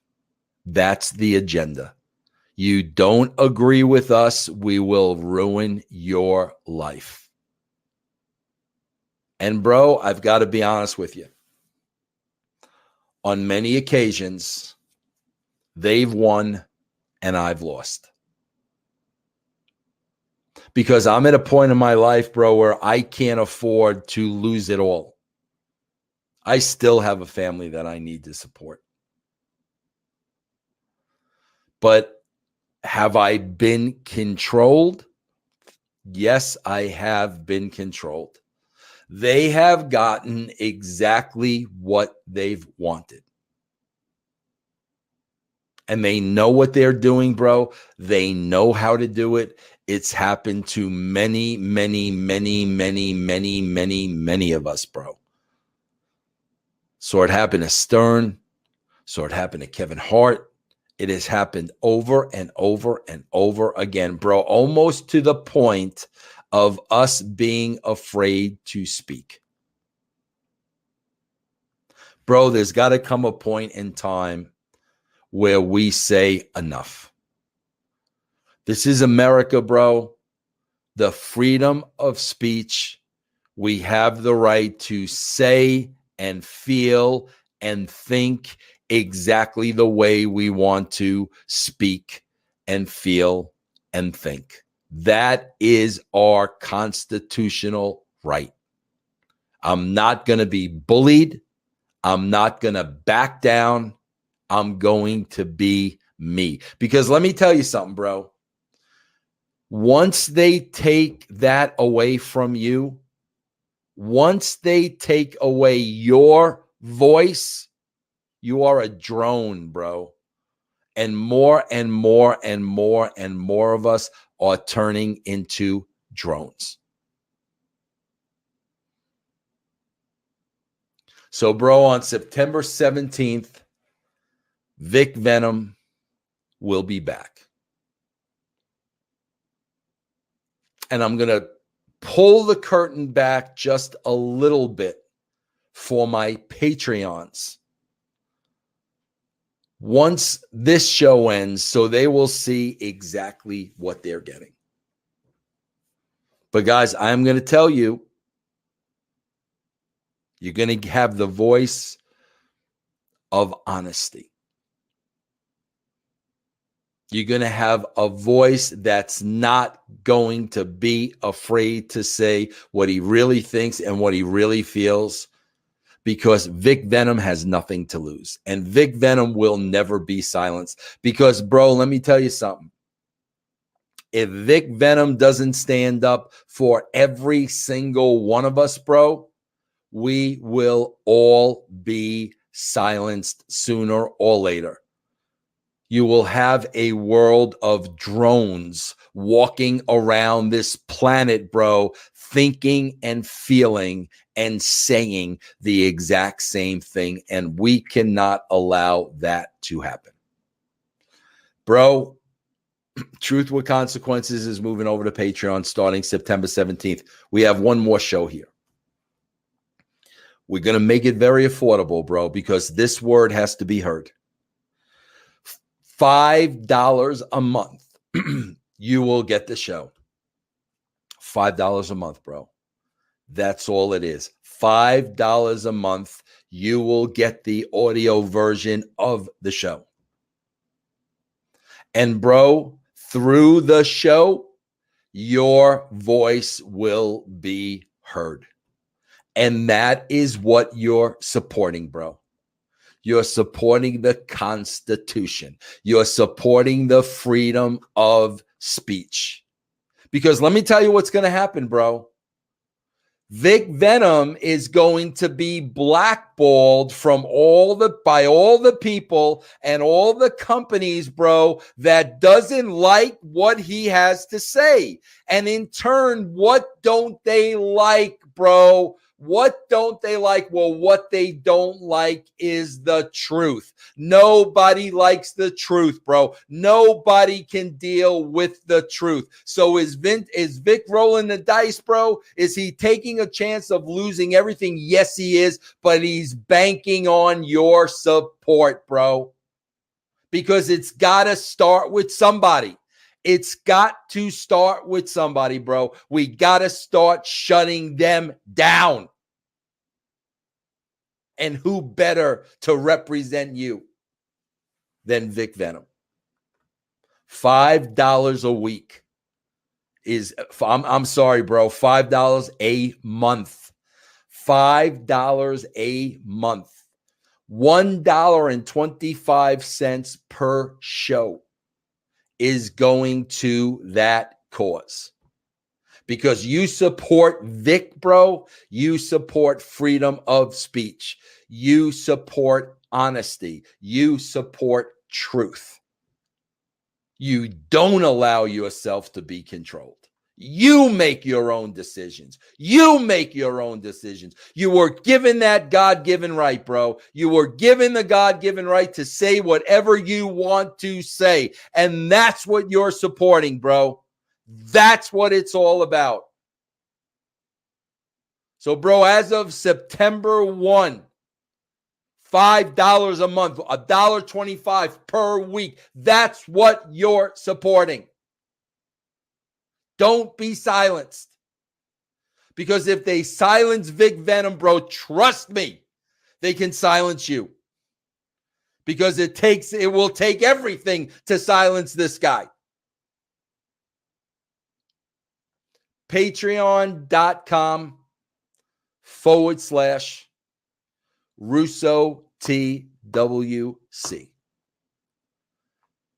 S2: That's the agenda. You don't agree with us, we will ruin your life. And bro, I've got to be honest with you. On many occasions, they've won and I've lost. Because I'm at a point in my life, bro, where I can't afford to lose it all. I still have a family that I need to support. But have I been controlled? Yes, I have been controlled. They have gotten exactly what they've wanted. And they know what they're doing, bro. They know how to do it. It's happened to many, many, many, many, many, many, many of us, bro. So it happened to Stern. So it happened to Kevin Hart. It has happened over and over and over again, bro, almost to the point of us being afraid to speak. Bro, there's got to come a point in time where we say enough. This is America, bro. The freedom of speech. We have the right to say and feel and think exactly the way we want to speak and feel and think. That is our constitutional right. I'm not going to be bullied. I'm not going to back down. I'm going to be me. Because let me tell you something, bro. Once they take that away from you, once they take away your voice, you are a drone, bro. And more and more and more and more of us are turning into drones. So, bro, on September 17th, Vic Venom will be back. And I'm going to pull the curtain back just a little bit for my Patreons. Once this show ends, so they will see exactly what they're getting. But guys, I'm going to tell you, You're going to have the voice of honesty. You're going to have a voice that's not going to be afraid to say what he really thinks and what he really feels, because Vic Venom has nothing to lose. And Vic Venom will never be silenced. Because, bro, let me tell you something. If Vic Venom doesn't stand up for every single one of us, bro, we will all be silenced sooner or later. You will have a world of drones walking around this planet, bro, thinking and feeling and saying the exact same thing. And we cannot allow that to happen. Bro, Truth with Consequences is moving over to Patreon starting September 17th. We have one more show here. We're going to make it very affordable, bro, because this word has to be heard. $5 a month, you will get the show. $5 a month, bro. That's all it is. $5 a month, you will get the audio version of the show. And, bro, through the show, your voice will be heard. And that is what you're supporting, bro. You're supporting the Constitution. You're supporting the freedom of speech. Because let me tell you what's going to happen, bro. Vic Venom is going to be blackballed from by all the people and all the companies, bro, that doesn't like what he has to say. And in turn, what don't they like, bro? What don't they like? Well, what they don't like is the truth. Nobody likes the truth, bro. Nobody can deal with the truth. So is Vic rolling the dice, bro? Is he taking a chance of losing everything? Yes, he is, but he's banking on your support, bro. Because it's got to start with somebody. It's got to start with somebody, bro. We got to start shutting them down. And who better to represent you than Vic Venom? $5 a week is, I'm sorry, bro, $5 a month. $5 a month. $1.25 per show is going to that cause. Because you support Vic, bro. You support freedom of speech. You support honesty. You support truth. You don't allow yourself to be controlled. You make your own decisions. You make your own decisions. You were given that God-given right, bro. You were given the God-given right to say whatever you want to say. And that's what you're supporting, bro. That's what it's all about. So, bro, as of September 1, $5 a month, $1.25 per week. That's what you're supporting. Don't be silenced. Because if they silence Vic Venom, bro, trust me, they can silence you. Because it will take everything to silence this guy. Patreon.com/Russo TWC.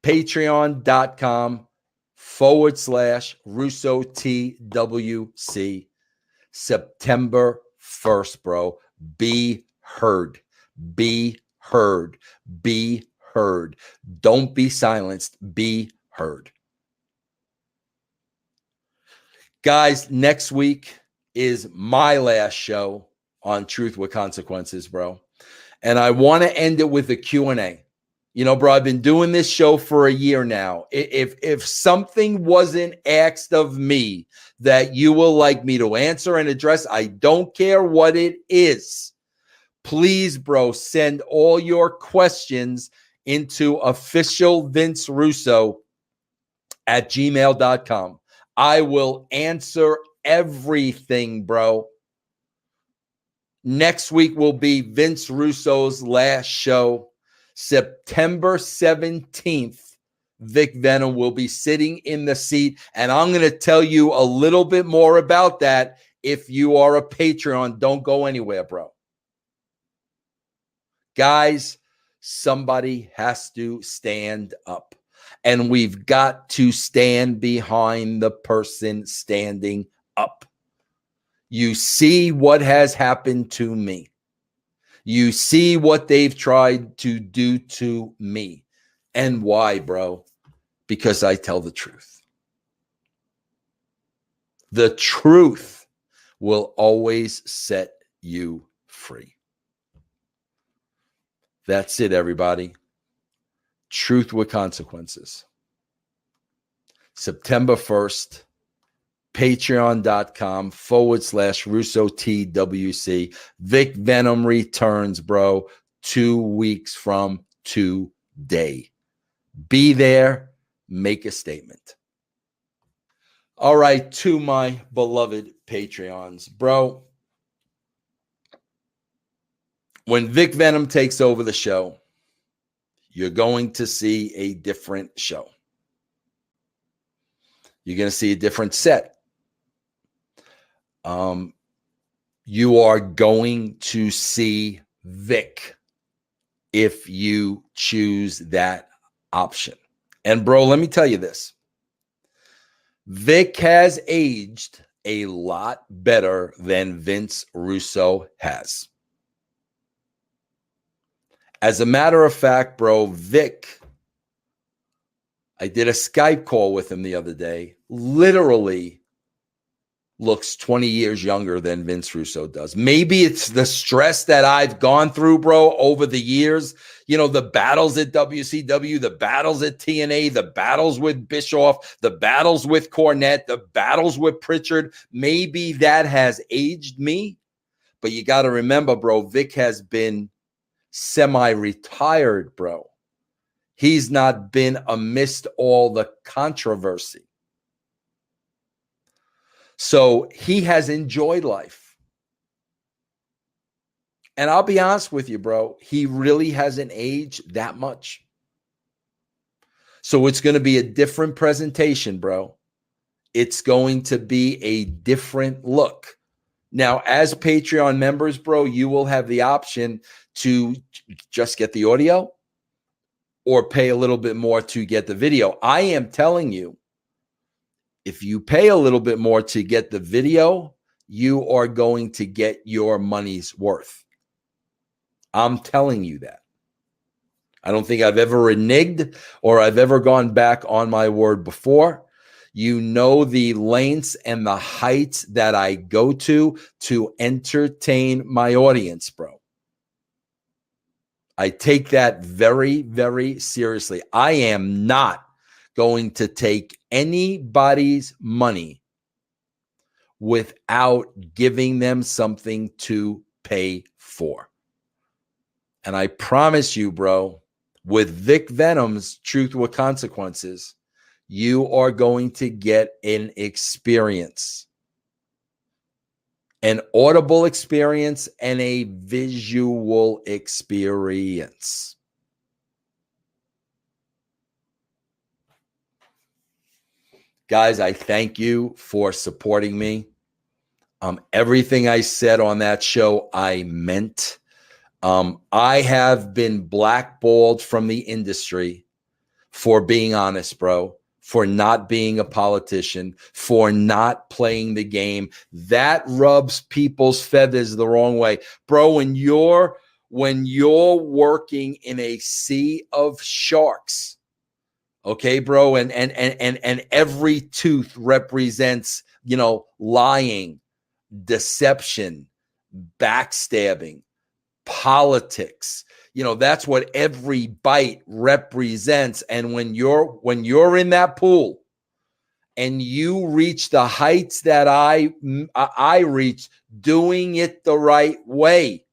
S2: Patreon.com/Russo TWC. September 1st, bro. Be heard. Be heard. Be heard. Don't be silenced. Be heard. Guys, next week is my last show on Truth with Consequences, bro. And I want to end it with a Q&A. You know, bro, I've been doing this show for a year now. If something wasn't asked of me that you will like me to answer and address, I don't care what it is. Please, bro, send all your questions into official Vince Russo at gmail.com. I will answer everything, bro. Next week will be Vince Russo's last show. September 17th, Vic Venom will be sitting in the seat, and I'm going to tell you a little bit more about that. If you are a Patreon, don't go anywhere, bro. Guys, somebody has to stand up, and we've got to stand behind the person standing up. You see what has happened to me. You see what they've tried to do to me. And why, bro? Because I tell the truth. The truth will always set you free. That's it, everybody. Truth with consequences. September 1st, patreon.com/RussoTWC. Vic Venom returns, bro, 2 weeks from today. Be there, make a statement. All right, to my beloved Patreons, bro. When Vic Venom takes over the show, you're going to see a different show. You're going to see a different set. You are going to see Vic if you choose that option. And bro, let me tell you this. Vic has aged a lot better than Vince Russo has. As a matter of fact, bro, Vic, I did a Skype call with him the other day, literally looks 20 years younger than Vince Russo does. Maybe it's the stress that I've gone through, bro, over the years. You know, the battles at WCW, the battles at TNA, the battles with Bischoff, the battles with Cornette, the battles with Pritchard. Maybe that has aged me. But you got to remember, bro, Vic has been semi-retired, bro. He's not been amidst all the controversy. So he has enjoyed life. And I'll be honest with you, bro, he really hasn't aged that much. So it's going to be a different presentation, bro. It's going to be a different look. Now, as Patreon members, bro, you will have the option to just get the audio or pay a little bit more to get the video. I am telling you, if you pay a little bit more to get the video, you are going to get your money's worth. I'm telling you that. I don't think I've ever reneged or I've ever gone back on my word before. You know the lengths and the heights that I go to entertain my audience, bro. I take that very, very seriously. I am not going to take anybody's money without giving them something to pay for. And I promise you, bro, with Vic Venom's Truth with Consequences, you are going to get an experience, an audible experience and a visual experience. Guys, I thank you for supporting me. Everything I said on that show, I meant. I have been blackballed from the industry for being honest, bro, for not being a politician, for not playing the game. That rubs people's feathers the wrong way. Bro, when you're working in a sea of sharks, okay, bro, and every tooth represents, you know, lying, deception, backstabbing, politics. You know, that's what every bite represents. And when you're in that pool and you reach the heights that I reached, doing it the right way,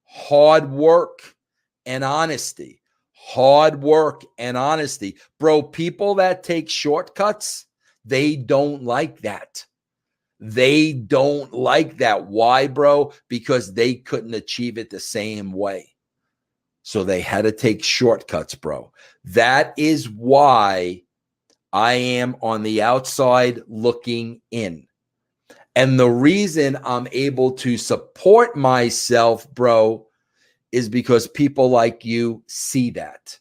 S2: hard work and honesty. Hard work and honesty. Bro, people that take shortcuts, they don't like that. They don't like that. Why, bro? Because they couldn't achieve it the same way. So they had to take shortcuts, bro. That is why I am on the outside looking in. And the reason I'm able to support myself, bro, is because people like you see that.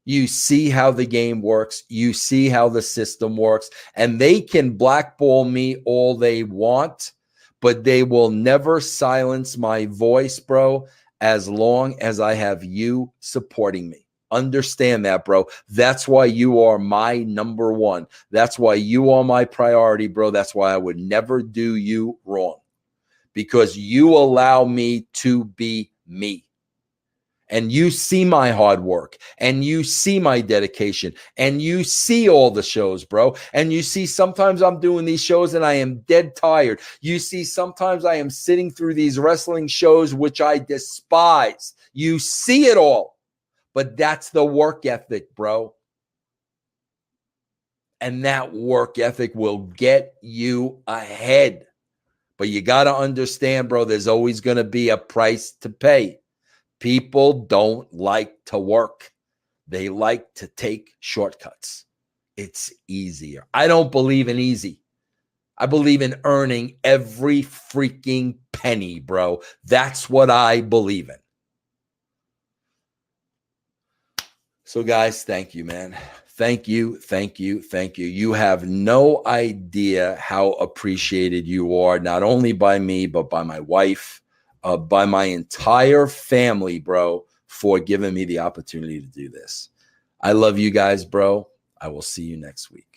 S2: You see how the game works. You see how the system works. And they can blackball me all they want, but they will never silence my voice, bro, as long as I have you supporting me. Understand that, bro. That's why you are my number one. That's why you are my priority, bro. That's why I would never do you wrong, because you allow me to be me. And you see my hard work, and you see my dedication, and you see all the shows, bro. And you see sometimes I'm doing these shows and I am dead tired. You see sometimes I am sitting through these wrestling shows, which I despise. You see it all. But that's the work ethic, bro. And that work ethic will get you ahead. But you got to understand, bro, there's always going to be a price to pay. People don't like to work. They like to take shortcuts. It's easier. I don't believe in easy. I believe in earning every freaking penny, bro. That's what I believe in. So, guys, thank you, man. Thank you, thank you, thank you. You have no idea how appreciated you are, not only by me, but by my wife, by my entire family, bro, for giving me the opportunity to do this. I love you guys, bro. I will see you next week.